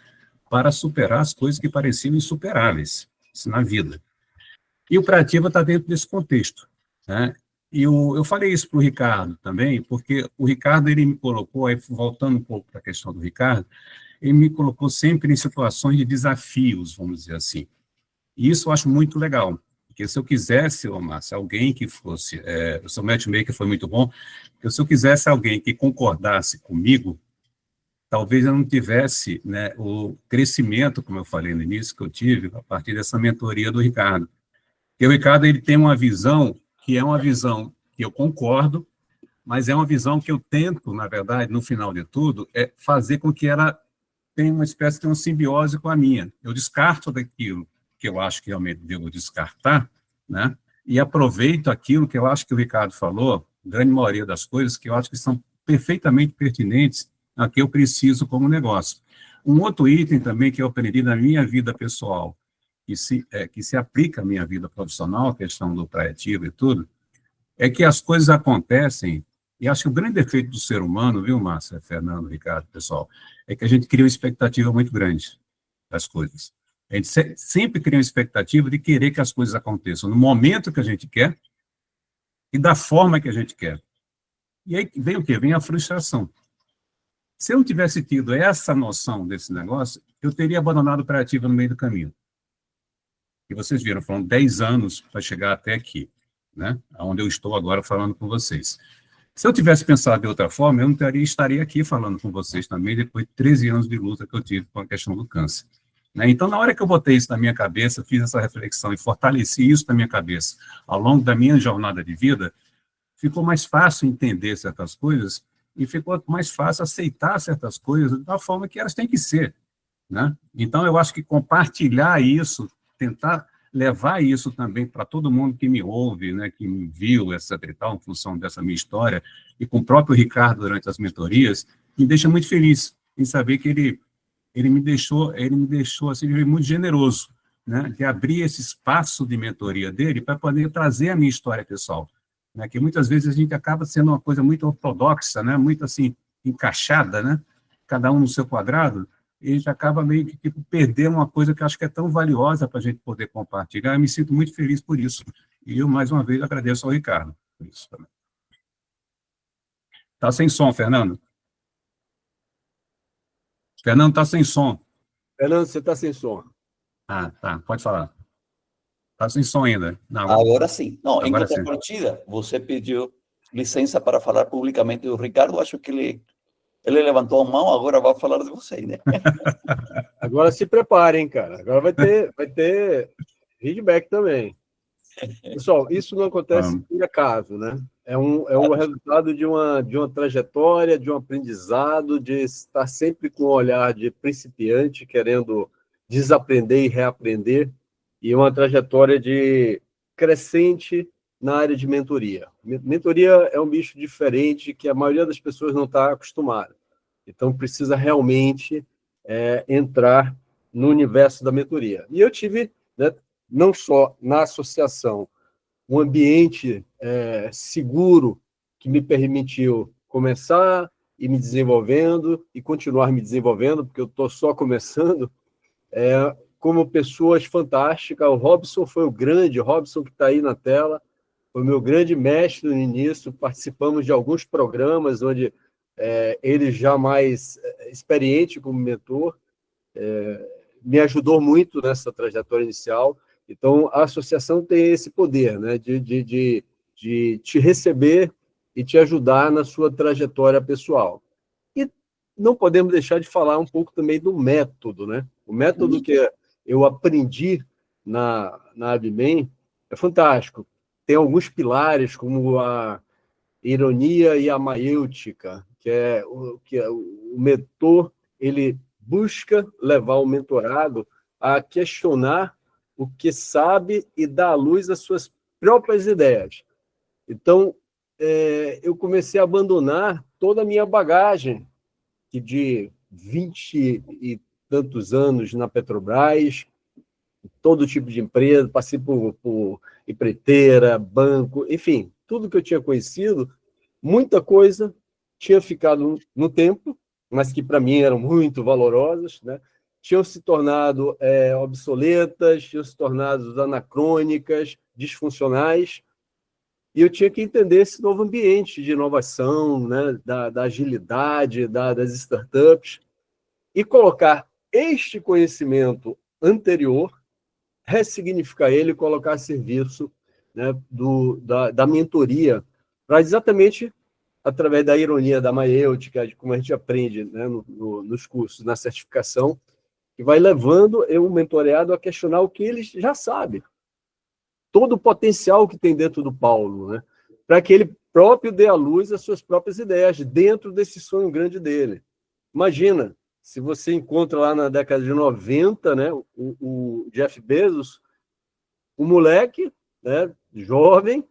para superar as coisas que pareciam insuperáveis na vida. E o Pré-Ativa está dentro desse contexto, né? E eu falei isso para o Ricardo também, porque o Ricardo, ele me colocou, aí, voltando um pouco para a questão do Ricardo, ele me colocou sempre em situações de desafios, vamos dizer assim. E isso eu acho muito legal, porque se eu quisesse, Márcio, alguém que fosse, o seu matchmaker foi muito bom, porque se eu quisesse alguém que concordasse comigo, talvez eu não tivesse, né, o crescimento, como eu falei no início, que eu tive a partir dessa mentoria do Ricardo. Porque o Ricardo, ele tem uma visão que é uma visão que eu concordo, mas é uma visão que eu tento, na verdade, no final de tudo, é fazer com que ela tenha uma espécie de uma simbiose com a minha. Eu descarto daquilo que eu acho que realmente devo descartar, né? E aproveito aquilo que eu acho que o Ricardo falou, grande maioria das coisas, que eu acho que são perfeitamente pertinentes a que eu preciso como negócio. Um outro item também que eu aprendi na minha vida pessoal, que se aplica à minha vida profissional, a questão do Pré-Ativa e tudo, é que as coisas acontecem, e acho que o grande defeito do ser humano, viu, Márcia, Fernando, Ricardo, pessoal, é que a gente cria uma expectativa muito grande das coisas. A gente sempre cria uma expectativa de querer que as coisas aconteçam no momento que a gente quer e da forma que a gente quer. E aí vem o quê? Vem a frustração. Se eu não tivesse tido essa noção desse negócio, eu teria abandonado o Pré-Ativa no meio do caminho. E vocês viram, foram 10 anos para chegar até aqui, né? Onde eu estou agora falando com vocês. Se eu tivesse pensado de outra forma, eu não estaria aqui falando com vocês também, depois de 13 anos de luta que eu tive com a questão do câncer, né? Então, na hora que eu botei isso na minha cabeça, fiz essa reflexão e fortaleci isso na minha cabeça ao longo da minha jornada de vida, ficou mais fácil entender certas coisas e ficou mais fácil aceitar certas coisas da forma que elas têm que ser, né? Então, eu acho que compartilhar isso, tentar levar isso também para todo mundo que me ouve, né, que me viu, etc. e tal, em função dessa minha história, e com o próprio Ricardo durante as mentorias, me deixa muito feliz em saber que ele me deixou assim, muito generoso, né, de abrir esse espaço de mentoria dele para poder trazer a minha história pessoal, né, que muitas vezes a gente acaba sendo uma coisa muito ortodoxa, né, muito assim, encaixada, né, cada um no seu quadrado, e a gente acaba meio que perdendo uma coisa que eu acho que é tão valiosa para a gente poder compartilhar. Eu me sinto muito feliz por isso. E eu, mais uma vez, agradeço ao Ricardo por isso também. Está sem som, Fernando. Fernando está sem som. Fernando, você está sem som. Ah, tá. Pode falar. Está sem som ainda. Não, agora sim. Não, agora em contrapartida, você pediu licença para falar publicamente do Ricardo. Acho que ele levantou a mão, agora vai falar de você, né? Agora se preparem, cara. Agora vai ter feedback também. Pessoal, isso não acontece por acaso, né? É o resultado de uma trajetória, de um aprendizado, de estar sempre com um olhar de principiante, querendo desaprender e reaprender, e uma trajetória de crescente na área de mentoria. Mentoria é um bicho diferente que a maioria das pessoas não está acostumada. Então, precisa realmente entrar no universo da mentoria. E eu tive, né, não só na associação, um ambiente seguro que me permitiu começar e me desenvolvendo e continuar me desenvolvendo, porque eu estou só começando, como pessoas fantásticas. O Robson foi o Robson que está aí na tela, foi meu grande mestre no início. Participamos de alguns programas onde ele já mais experiente como mentor, me ajudou muito nessa trajetória inicial. Então, a associação tem esse poder, né, de te receber e te ajudar na sua trajetória pessoal. E não podemos deixar de falar um pouco também do método, né? O método que eu aprendi na ABMEM é fantástico. tem alguns pilares, como a ironia e a maêutica, que é o mentor, ele busca levar o mentorado a questionar o que sabe e dar à luz as suas próprias ideias. Então, eu comecei a abandonar toda a minha bagagem, que de 20 e tantos anos na Petrobras, todo tipo de empresa, passei por empreiteira, banco, enfim, tudo que eu tinha conhecido, muita coisa tinha ficado no tempo, mas que para mim eram muito valorosas, né? Tinham se tornado obsoletas, tinham se tornado anacrônicas, disfuncionais, e eu tinha que entender esse novo ambiente de inovação, né? da agilidade, das startups, e colocar este conhecimento anterior, ressignificar ele e colocar a serviço, né, da mentoria, para exatamente, através da ironia da maêutica, como a gente aprende, né, nos cursos, na certificação, que vai levando o mentoreado a questionar o que ele já sabe, todo o potencial que tem dentro do Paulo, né, para que ele próprio dê à luz as suas próprias ideias dentro desse sonho grande dele. Imagina, se você encontra lá na década de 90, né, o Jeff Bezos, um moleque, né, jovem,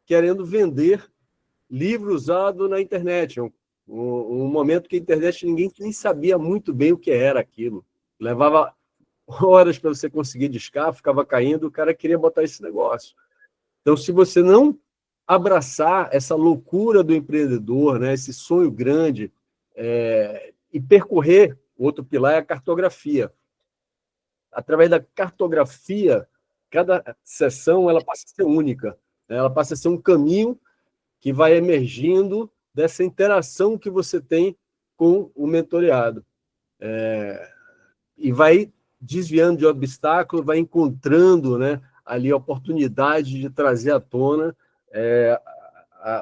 querendo vender livro usado na internet. Um momento que a internet ninguém nem sabia muito bem o que era aquilo. Levava horas para você conseguir discar, ficava caindo, o cara queria botar esse negócio. Então, se você não abraçar essa loucura do empreendedor, né, esse sonho grande, e percorrer, outro pilar é a cartografia. Através da cartografia, cada sessão ela passa a ser única, né? Ela passa a ser um caminho que vai emergindo dessa interação que você tem com o mentoreado. E vai desviando de obstáculos, vai encontrando, né, ali a oportunidade de trazer à tona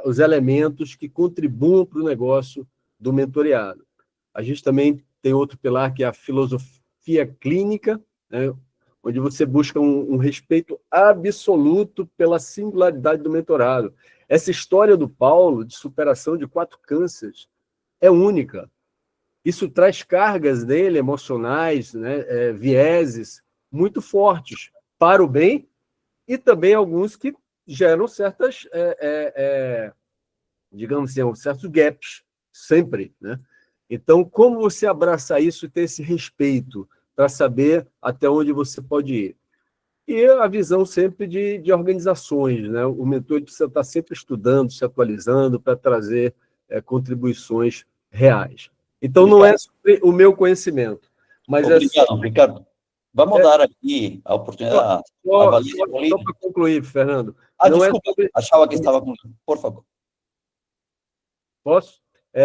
os elementos que contribuam para o negócio do mentoreado. A gente também tem outro pilar, que é a filosofia clínica, né, onde você busca um respeito absoluto pela singularidade do mentorado. Essa história do Paulo, de superação de 4 cânceres, é única. Isso traz cargas dele, emocionais, né, vieses muito fortes para o bem, e também alguns que geram certas, digamos assim, certos gaps, sempre, né? Então, como você abraçar isso e ter esse respeito para saber até onde você pode ir? E a visão sempre de organizações, né? O mentor precisa estar sempre estudando, se atualizando para trazer contribuições reais. Então, não é sobre o meu conhecimento, mas obrigado, Ricardo. Vamos dar aqui a oportunidade. Só para concluir, Fernando. Desculpa, achava que estava com... Por favor. Posso?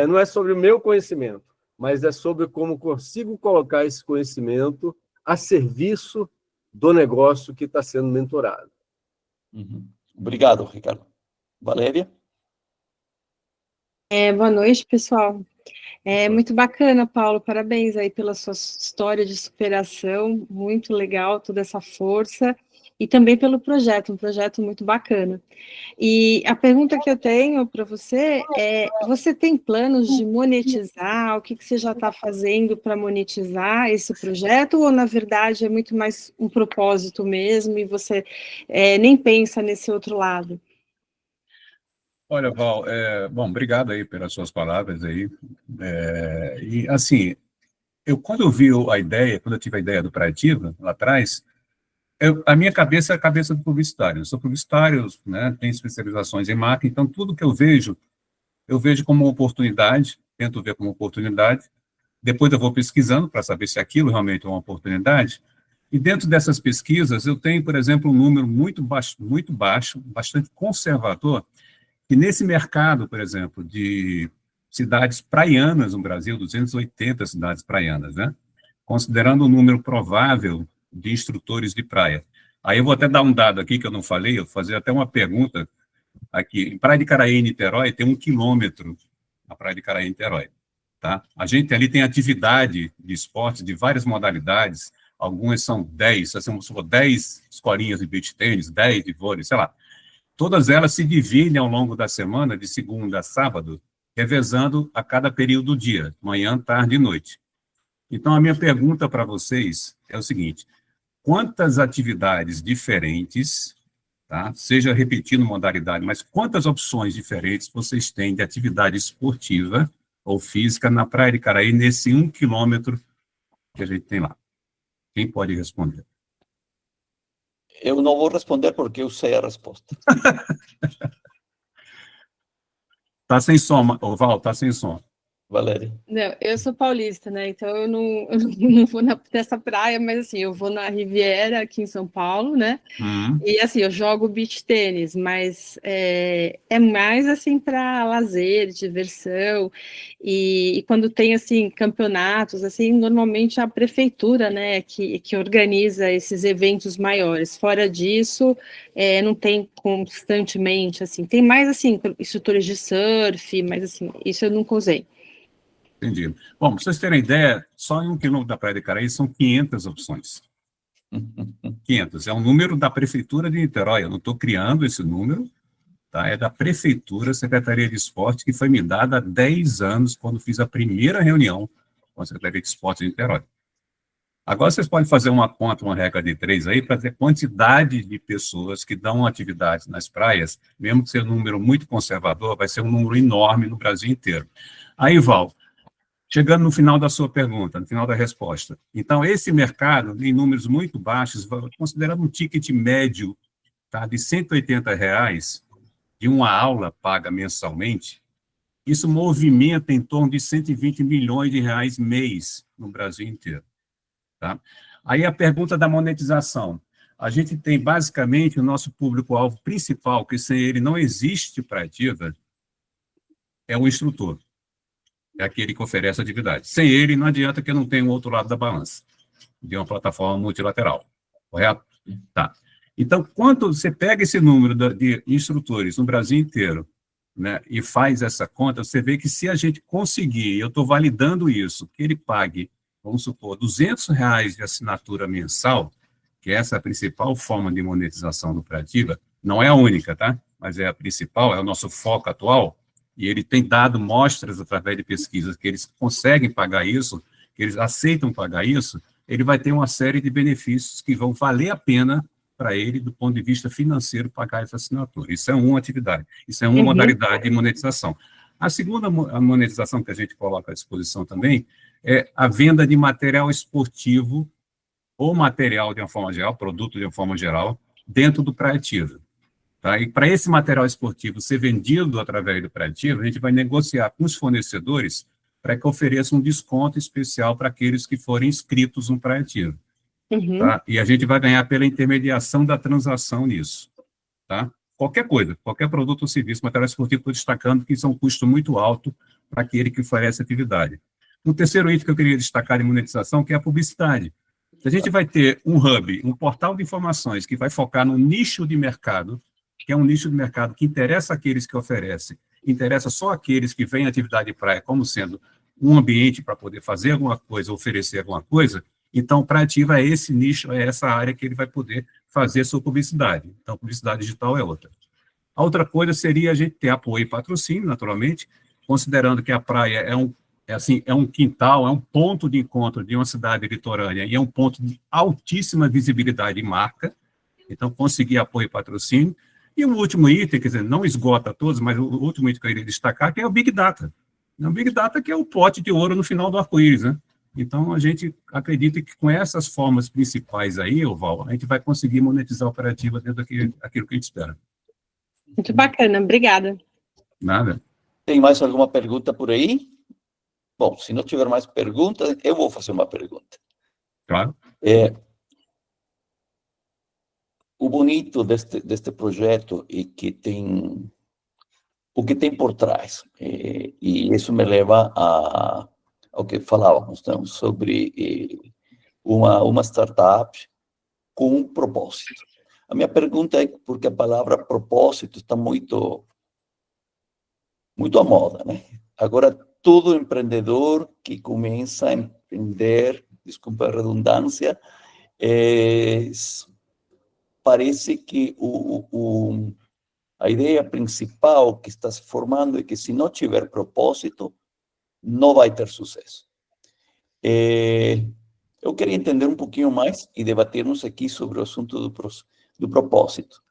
Não é sobre o meu conhecimento, mas é sobre como consigo colocar esse conhecimento a serviço do negócio que está sendo mentorado. Uhum. Obrigado, Ricardo. Valéria? Boa noite, pessoal. Muito bacana, Paulo, parabéns aí pela sua história de superação, muito legal toda essa força, e também pelo projeto, um projeto muito bacana. E a pergunta que eu tenho para você é, você tem planos de monetizar? O que você já está fazendo para monetizar esse projeto, ou, na verdade, é muito mais um propósito mesmo, e você nem pensa nesse outro lado? Olha, Val, bom, obrigado aí pelas suas palavras aí. E, assim, quando eu vi a ideia, quando eu tive a ideia do Praetiva, lá atrás, a minha cabeça é a cabeça do publicitário. Eu sou publicitário, né, tenho especializações em marketing, então tudo que eu vejo como uma oportunidade, tento ver como oportunidade, depois eu vou pesquisando para saber se aquilo realmente é uma oportunidade, e dentro dessas pesquisas eu tenho, por exemplo, um número muito baixo, bastante conservador, que nesse mercado, por exemplo, de cidades praianas no Brasil, 280 cidades praianas, né? Considerando o número provável de instrutores de praia. Aí eu vou até dar um dado aqui que eu não falei, eu vou fazer até uma pergunta aqui. Em Praia de Caraí, Niterói, tem 1 quilômetro a Praia de Caraí, Niterói. Tá? A gente ali tem atividade de esporte de várias modalidades, algumas são 10, assim, 10 escolinhas de beach tênis, 10 de vôlei, sei lá. Todas elas se dividem ao longo da semana, de segunda a sábado, revezando a cada período do dia, manhã, tarde e noite. Então, a minha pergunta para vocês é o seguinte: quantas atividades diferentes, tá? Seja repetindo modalidade, mas quantas opções diferentes vocês têm de atividade esportiva ou física na Praia de Caraí, nesse 1 quilômetro que a gente tem lá? Quem pode responder? Eu não vou responder porque eu sei a resposta. Tá sem som, ô Val, tá sem som. Valéria. Não, eu sou paulista, né? Então eu não vou nessa praia, mas assim, eu vou na Riviera aqui em São Paulo, né? E assim, eu jogo beach tênis, mas é mais assim para lazer, diversão. E quando tem assim campeonatos, assim, normalmente a prefeitura, né, que organiza esses eventos maiores. Fora disso, não tem constantemente assim. Tem mais assim instrutores de surf, mas assim, isso eu nunca usei. Entendi. Bom, para vocês terem ideia, só em 1 quilômetro da Praia de Caraí são 500 opções. 500. É um número da Prefeitura de Niterói. Eu não estou criando esse número, tá? É da Prefeitura, Secretaria de Esporte, que foi me dada há 10 anos, quando fiz a primeira reunião com a Secretaria de Esporte de Niterói. Agora vocês podem fazer uma conta, uma regra de 3 aí, para ter quantidade de pessoas que dão atividades nas praias, mesmo que seja um número muito conservador, vai ser um número enorme no Brasil inteiro. Aí, Val, chegando no final da sua pergunta, no final da resposta. Então, esse mercado, em números muito baixos, considerando um ticket médio, tá, de R$180 de uma aula paga mensalmente, isso movimenta em torno de 120 milhões de reais mês no Brasil inteiro. Tá? Aí a pergunta da monetização. A gente tem, basicamente, o nosso público-alvo principal, que sem ele não existe Praetiva, é o instrutor. É aquele que oferece atividade. Sem ele, não adianta que eu não tenha o outro lado da balança, de uma plataforma multilateral. Correto? Tá. Então, quando você pega esse número de instrutores no Brasil inteiro, né, e faz essa conta, você vê que se a gente conseguir, eu estou validando isso, que ele pague, vamos supor, R$200 de assinatura mensal, que essa é a principal forma de monetização do Praetiva, não é a única, tá? Mas é a principal, é o nosso foco atual, e ele tem dado mostras através de pesquisas que eles conseguem pagar isso, que eles aceitam pagar isso, ele vai ter uma série de benefícios que vão valer a pena para ele, do ponto de vista financeiro, pagar essa assinatura. Isso é uma atividade, isso é uma modalidade de monetização. A segunda monetização que a gente coloca à disposição também é a venda de material esportivo ou material de uma forma geral, produto de uma forma geral, dentro do Praetiva. Tá? E para esse material esportivo ser vendido através do Praetiva, a gente vai negociar com os fornecedores para que ofereçam um desconto especial para aqueles que forem inscritos no Praetiva. Tá? E a gente vai ganhar pela intermediação da transação nisso. Tá? Qualquer coisa, qualquer produto ou serviço, material esportivo, estou destacando que isso é um custo muito alto para aquele que oferece atividade. Um terceiro item que eu queria destacar de monetização, que é a publicidade. A gente vai ter um hub, um portal de informações que vai focar no nicho de mercado, que é um nicho de mercado que interessa aqueles que oferecem, interessa só aqueles que veem a atividade de praia como sendo um ambiente para poder fazer alguma coisa, oferecer alguma coisa. Então, Praetiva é esse nicho, é essa área que ele vai poder fazer sua publicidade. Então, publicidade digital é outra. A outra coisa seria a gente ter apoio e patrocínio, naturalmente, considerando que a praia é um quintal, é um ponto de encontro de uma cidade litorânea e é um ponto de altíssima visibilidade e marca. Então, conseguir apoio e patrocínio. E o último item, quer dizer, não esgota todos, mas o último item que eu queria destacar, que é o Big Data. O Big Data que é o pote de ouro no final do arco-íris, né? Então, a gente acredita que com essas formas principais aí, Val, a gente vai conseguir monetizar a Praetiva dentro daquilo que a gente espera. Muito bacana, obrigada. Nada. Tem mais alguma pergunta por aí? Bom, se não tiver mais perguntas, eu vou fazer uma pergunta. Claro. O bonito deste projeto é que tem o que tem por trás. E isso me leva ao que falávamos, então, sobre uma startup com um propósito. A minha pergunta é porque a palavra propósito está muito à moda, né? Agora, todo empreendedor que começa a empreender, desculpa a redundância, parece que A ideia principal que está se formando é que se não tiver propósito, não vai ter sucesso. Eu queria entender um pouquinho mais e debatermos aqui sobre o assunto do propósito,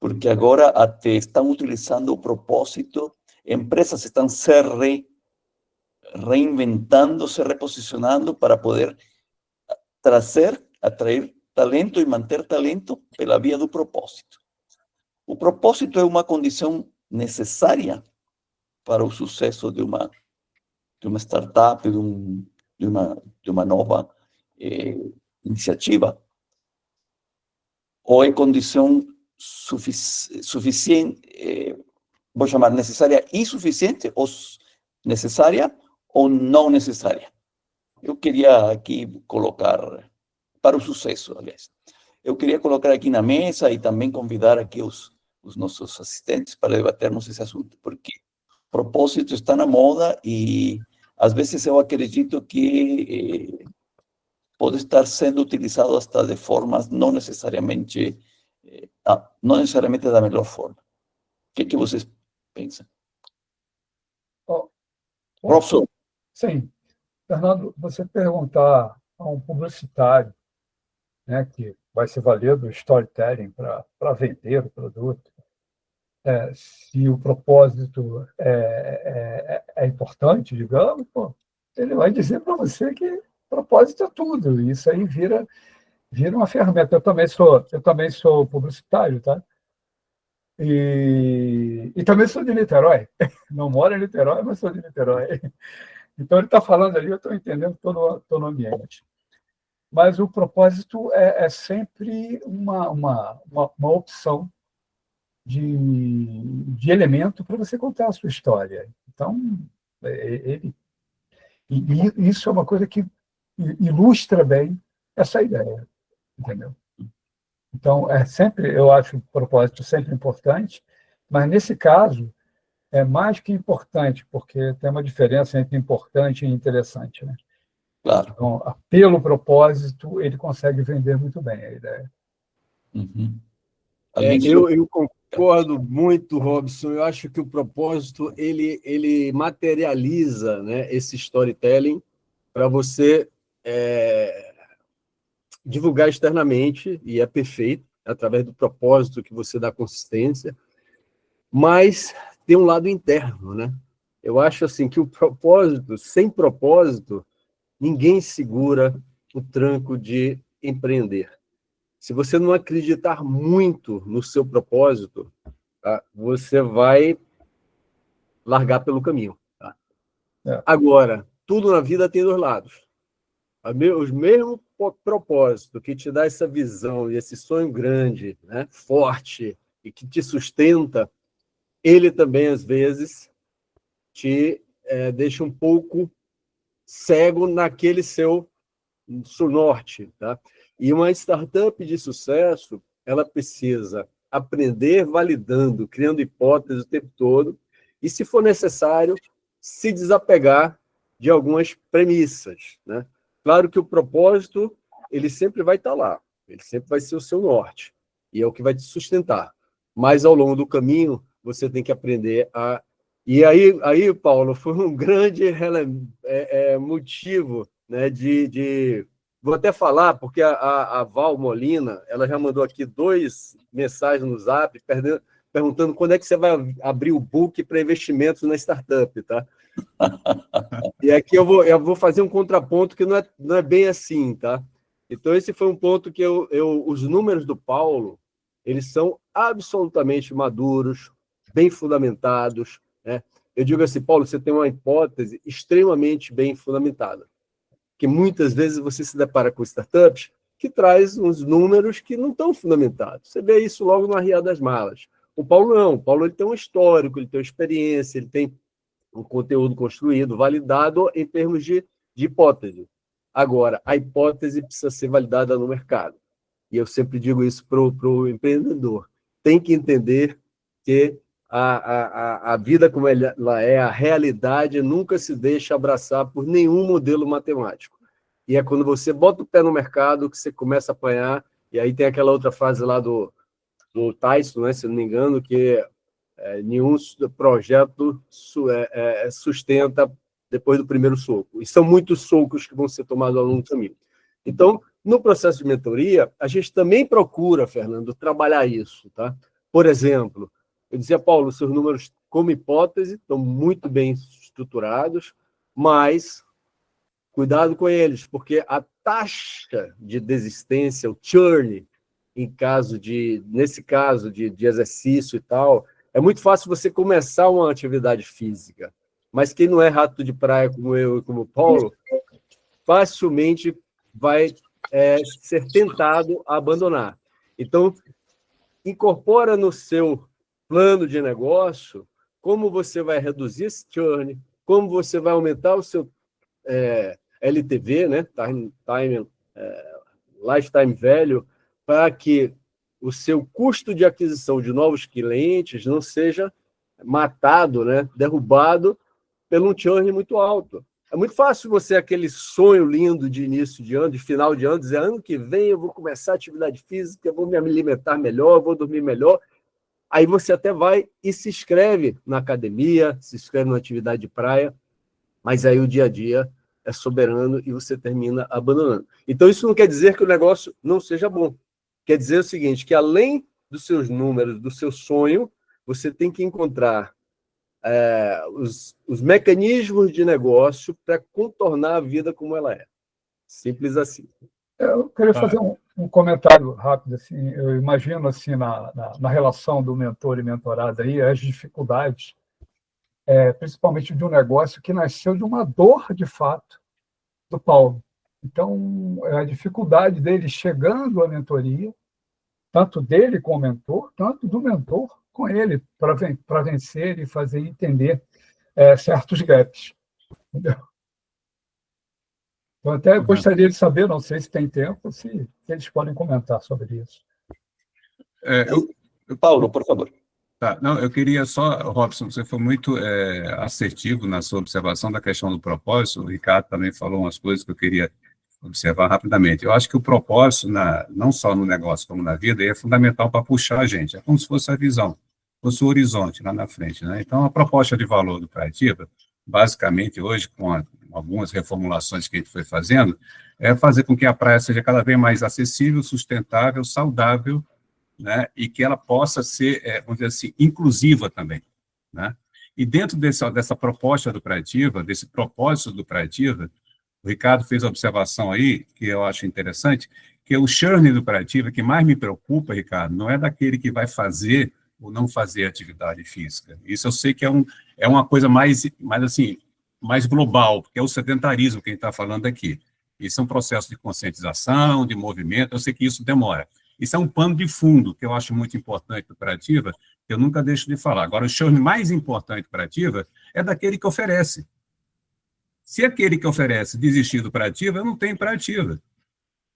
porque agora até estão utilizando o propósito, empresas estão se reinventando, se reposicionando para poder atrair talento e manter talento pela via do propósito. O propósito é uma condição necessária para o sucesso de uma startup, de uma nova iniciativa, ou é condição suficiente, vou chamar necessária e suficiente, ou necessária ou não necessária. Eu queria aqui colocar, para o sucesso, aliás, eu queria colocar aqui na mesa e também convidar aqui os nossos assistentes para debatermos esse assunto, porque o propósito está na moda e, às vezes, eu acredito que pode estar sendo utilizado hasta de formas não necessariamente da melhor forma. O que vocês pensam? Robson. Sim. Fernando, você perguntar a um publicitário, né, que vai se valer do storytelling para vender o produto, se o propósito é importante, digamos, pô, ele vai dizer para você que propósito é tudo. Isso aí vira uma ferramenta. Eu também sou publicitário, tá? E também sou de Niterói. Não moro em Niterói, mas sou de Niterói. Então, ele está falando ali, eu estou entendendo todo o ambiente. Mas o propósito é sempre uma opção de elemento para você contar a sua história. Então, isso é uma coisa que ilustra bem essa ideia, entendeu? Então, eu acho o propósito sempre importante, mas, nesse caso, é mais que importante, porque tem uma diferença entre importante e interessante, né? Claro. Então, pelo propósito, ele consegue vender muito bem a ideia. Uhum. Eu concordo muito, Robson. Eu acho que o propósito ele materializa, né, esse storytelling para você divulgar externamente, e é perfeito, através do propósito que você dá consistência, mas tem um lado interno, né? Eu acho assim que o propósito, sem propósito, ninguém segura o tranco de empreender. Se você não acreditar muito no seu propósito, tá, você vai largar pelo caminho. Tá? Agora, tudo na vida tem dois lados. Os mesmos propósito que te dá essa visão e esse sonho grande, né, forte, e que te sustenta, ele também, às vezes, te deixa um pouco cego naquele seu norte. Tá? E uma startup de sucesso, ela precisa aprender validando, criando hipóteses o tempo todo, e, se for necessário, se desapegar de algumas premissas. Né? Claro que o propósito, ele sempre vai estar lá, ele sempre vai ser o seu norte, e é o que vai te sustentar. Mas, ao longo do caminho, você tem que aprender a... E aí, Paulo, foi um grande motivo, né, Vou até falar, porque a Val Molina, ela já mandou aqui 2 mensagens no Zap, perguntando quando é que você vai abrir o book para investimentos na startup, tá? E aqui eu vou fazer um contraponto que não é bem assim, tá? Então, esse foi um ponto que os números do Paulo, eles são absolutamente maduros, bem fundamentados, né? Eu digo assim, Paulo, você tem uma hipótese extremamente bem fundamentada, que muitas vezes você se depara com startups que traz uns números que não estão fundamentados. Você vê isso logo no arriar das malas. O Paulo não. O Paulo ele tem um histórico, ele tem uma experiência, ele tem um conteúdo construído, validado em termos de hipótese. Agora, a hipótese precisa ser validada no mercado. E eu sempre digo isso para o empreendedor. Tem que entender que a vida como ela é, a realidade, nunca se deixa abraçar por nenhum modelo matemático. E é quando você bota o pé no mercado que você começa a apanhar, e aí tem aquela outra frase lá do Tyson, né, se não me engano, que Nenhum projeto sustenta depois do primeiro soco. E são muitos socos que vão ser tomados ao longo do caminho. Então, no processo de mentoria, a gente também procura, Fernando, trabalhar isso. Tá? Por exemplo, eu dizia, Paulo, seus números como hipótese estão muito bem estruturados, mas cuidado com eles, porque a taxa de desistência, o churn, nesse caso de exercício e tal, é muito fácil você começar uma atividade física, mas quem não é rato de praia como eu e como o Paulo, facilmente vai ser tentado a abandonar. Então, incorpora no seu plano de negócio como você vai reduzir esse churn, como você vai aumentar o seu LTV, né? Lifetime Value, para que o seu custo de aquisição de novos clientes não seja matado, né? Derrubado pelo um churn muito alto. É muito fácil você, aquele sonho lindo de início de ano, de final de ano, dizer, ano que vem eu vou começar a atividade física, vou me alimentar melhor, vou dormir melhor. Aí você até vai e se inscreve na academia, se inscreve na atividade de praia, mas aí o dia a dia é soberano e você termina abandonando. Então, isso não quer dizer que o negócio não seja bom. Quer dizer o seguinte, que além dos seus números, do seu sonho, você tem que encontrar os mecanismos de negócio para contornar a vida como ela é. Simples assim. Eu queria fazer um comentário rápido. Assim, eu imagino assim, na relação do mentor e mentorado aí, as dificuldades, principalmente de um negócio que nasceu de uma dor, de fato, do Paulo. Então, a dificuldade dele chegando à mentoria, tanto dele com o mentor, tanto do mentor com ele, para vencer e fazer entender certos gaps. Entendeu? Eu até gostaria de saber, não sei se tem tempo, se eles podem comentar sobre isso. Paulo, por favor. Tá, não, eu queria só, Robson, você foi muito assertivo na sua observação da questão do propósito. O Ricardo também falou umas coisas que eu queria observar rapidamente. Eu acho que o propósito, não só no negócio como na vida, é fundamental para puxar a gente. É como se fosse a visão, fosse o horizonte lá na frente, né? Então, a proposta de valor do Praetiva, basicamente, hoje, com algumas reformulações que a gente foi fazendo, é fazer com que a praia seja cada vez mais acessível, sustentável, saudável, né, e que ela possa ser, vamos dizer assim, inclusiva também, né? E dentro dessa proposta do Praetiva, desse propósito do Praetiva, o Ricardo fez a observação aí, que eu acho interessante, que o churn do Praetiva, que mais me preocupa, Ricardo, não é daquele que vai fazer ou não fazer atividade física. Isso eu sei que é uma coisa mais global, porque é o sedentarismo que a gente está falando aqui. Isso é um processo de conscientização, de movimento, eu sei que isso demora. Isso é um pano de fundo, que eu acho muito importante do Praetiva, que eu nunca deixo de falar. Agora, o churn mais importante do Praetiva é daquele que oferece. Se aquele que oferece desistir do Praetiva, eu não tenho Praetiva.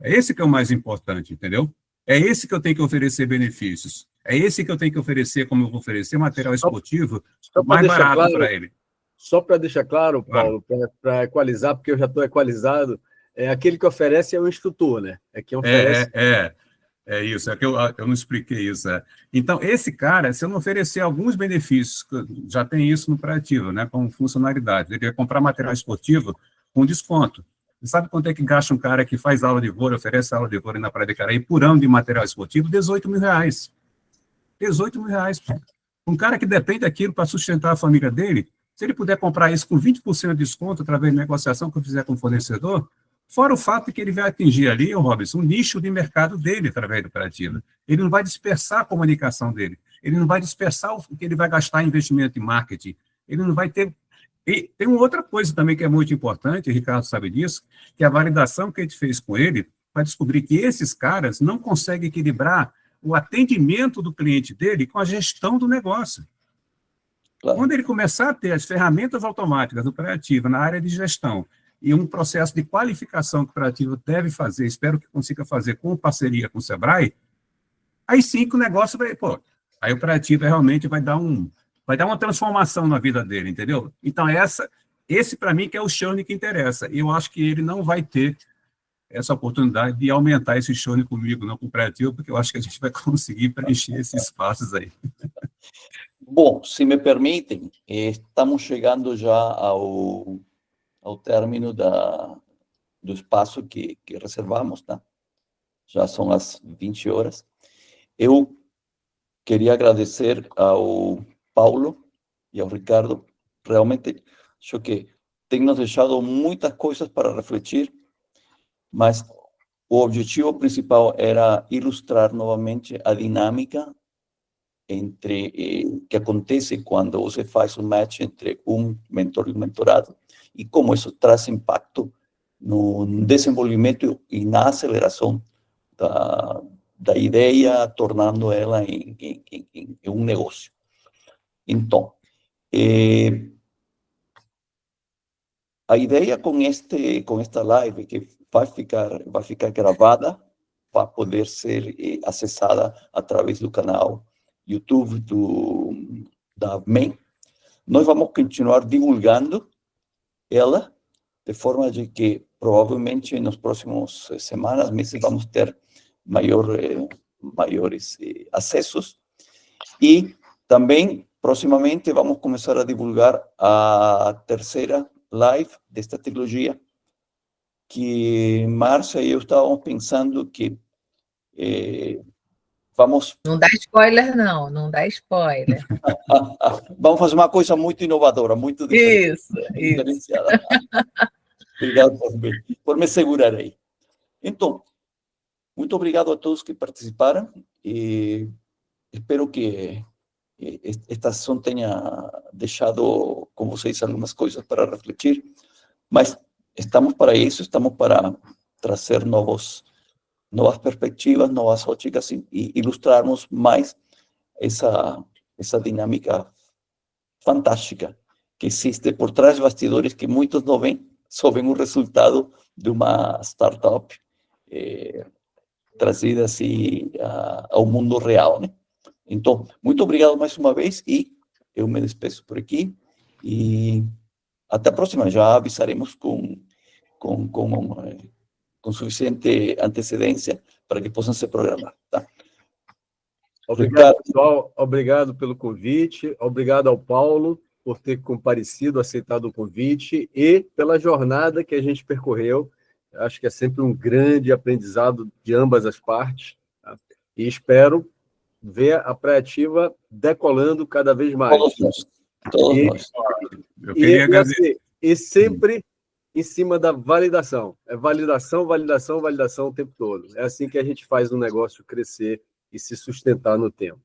É esse que é o mais importante, entendeu? É esse que eu tenho que oferecer benefícios. É esse que eu tenho que oferecer, como eu vou oferecer material esportivo mais barato para ele. Só para deixar claro, Paulo, para equalizar, porque eu já estou equalizado, aquele que oferece é o instrutor, né? É quem oferece. É isso, é que eu não expliquei isso. Então, esse cara, se eu não oferecer alguns benefícios, já tem isso no Praetiva, né, como funcionalidade, ele vai comprar material esportivo com desconto. Você sabe quanto é que gasta um cara que faz aula de vôlei, oferece aula de vôlei na Praia de Caraí por ano de material esportivo? R$18 mil. R$18 mil. Um cara que depende daquilo para sustentar a família dele, se ele puder comprar isso com 20% de desconto através de negociação que eu fizer com o fornecedor, fora o fato de que ele vai atingir ali, Robson, um nicho de mercado dele através do Praetiva. Ele não vai dispersar a comunicação dele, ele não vai dispersar o que ele vai gastar em investimento em marketing, ele não vai ter... E tem uma outra coisa também que é muito importante, o Ricardo sabe disso, que é a validação que a gente fez com ele para descobrir que esses caras não conseguem equilibrar o atendimento do cliente dele com a gestão do negócio. Claro. Quando ele começar a ter as ferramentas automáticas do Praetiva na área de gestão e um processo de qualificação que o Praetiva deve fazer, espero que consiga fazer com parceria com o Sebrae, aí sim que o negócio vai... aí o Praetiva realmente vai dar uma transformação na vida dele, entendeu? Então, esse para mim que é o churn que interessa. E eu acho que ele não vai ter essa oportunidade de aumentar esse churn comigo, não com o Praetiva, porque eu acho que a gente vai conseguir preencher esses espaços aí. Bom, se me permitem, estamos chegando já ao término do espaço que reservamos, tá? Já são as 20 horas. Eu queria agradecer ao Paulo e ao Ricardo. Realmente, acho que tem nos deixado muitas coisas para refletir, mas o objetivo principal era ilustrar novamente a dinâmica que acontece quando você faz um match entre um mentor e um mentorado e como isso traz impacto no desenvolvimento e na aceleração da ideia, tornando ela em um negócio. Então, a ideia com esta live que vai ficar gravada para poder ser acessada através do canal YouTube da AVMEM. Nós vamos continuar divulgando ela de forma de que provavelmente nos próximos semanas, meses, vamos ter maiores acessos. E também, proximamente, vamos começar a divulgar a terceira live desta trilogia, que Márcia e eu estávamos pensando que vamos... Não dá spoiler, não. Não dá spoiler. Vamos fazer uma coisa muito inovadora, muito diferente. Isso. Diferenciada. Obrigado por me segurar aí. Então, muito obrigado a todos que participaram e espero que esta sessão tenha deixado com vocês algumas coisas para refletir, mas estamos para isso, estamos para trazer novas perspectivas, novas óticas e ilustrarmos mais essa dinâmica fantástica que existe por trás de bastidores que muitos não veem, só veem o resultado de uma startup trazida assim ao mundo real, né? Então, muito obrigado mais uma vez e eu me despeço por aqui e até a próxima. Já avisaremos com suficiente antecedência para que possam se programar, tá? Obrigado, pessoal. Obrigado pelo convite. Obrigado ao Paulo por ter comparecido, aceitado o convite e pela jornada que a gente percorreu. Acho que é sempre um grande aprendizado de ambas as partes, tá? E espero ver a Praeativa decolando cada vez mais. Todos nós. Eu queria agradecer. E sempre em cima da validação. É validação, validação, validação o tempo todo. É assim que a gente faz um negócio crescer e se sustentar no tempo.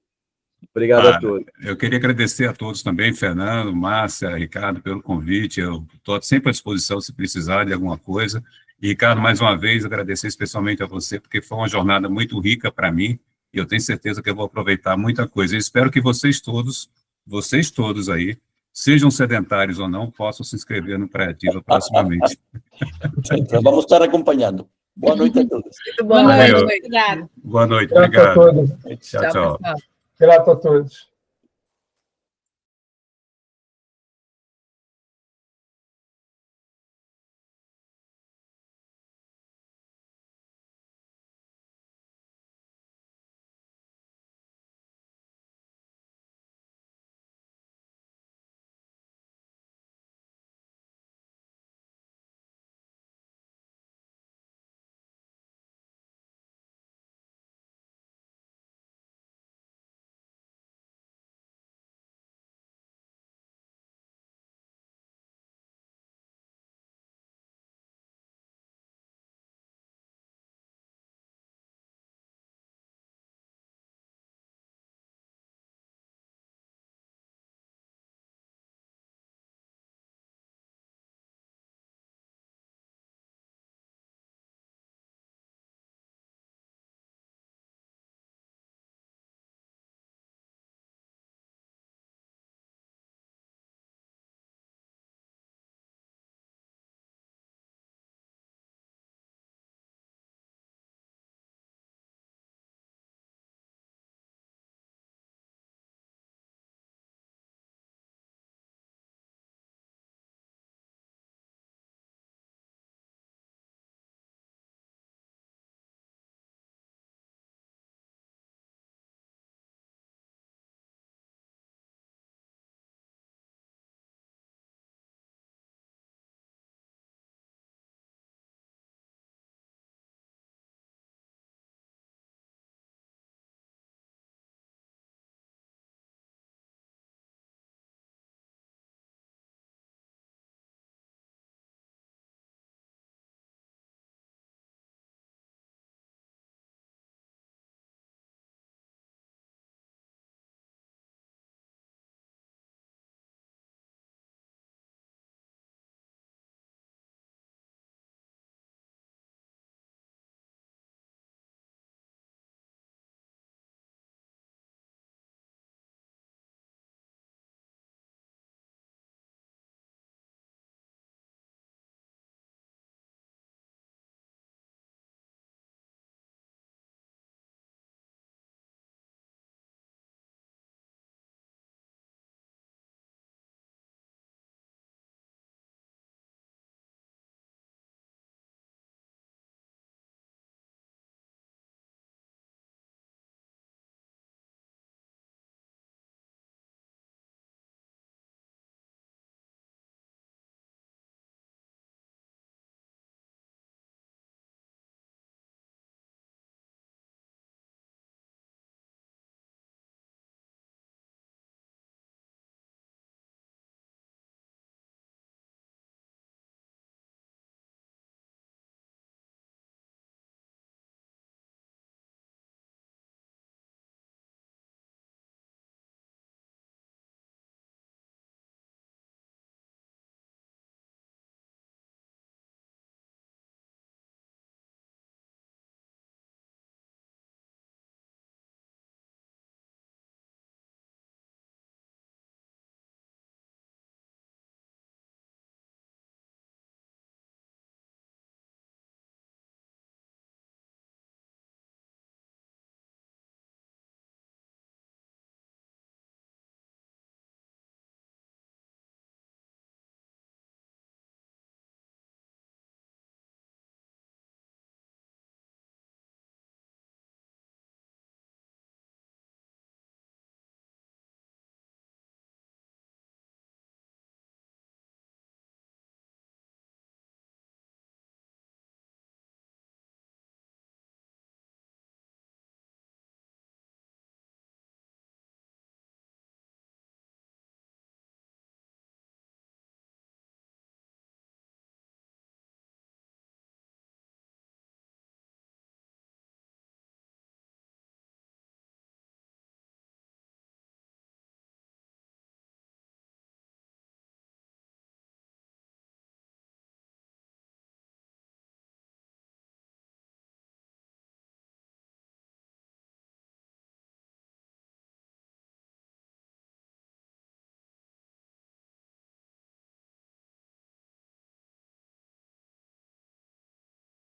Obrigado a todos. Eu queria agradecer a todos também, Fernando, Márcia, Ricardo, pelo convite. Eu estou sempre à disposição se precisar de alguma coisa. E, Ricardo, mais uma vez, agradecer especialmente a você, porque foi uma jornada muito rica para mim, e eu tenho certeza que eu vou aproveitar muita coisa. Eu espero que vocês todos aí, sejam sedentários ou não, possam se inscrever no Praeativa proximamente. Então, vamos estar acompanhando. Boa noite a todos. Muito boa noite. Obrigada. Boa noite, Grato a obrigado. todos. Tchau, tchau. Pessoal. Grato a todos.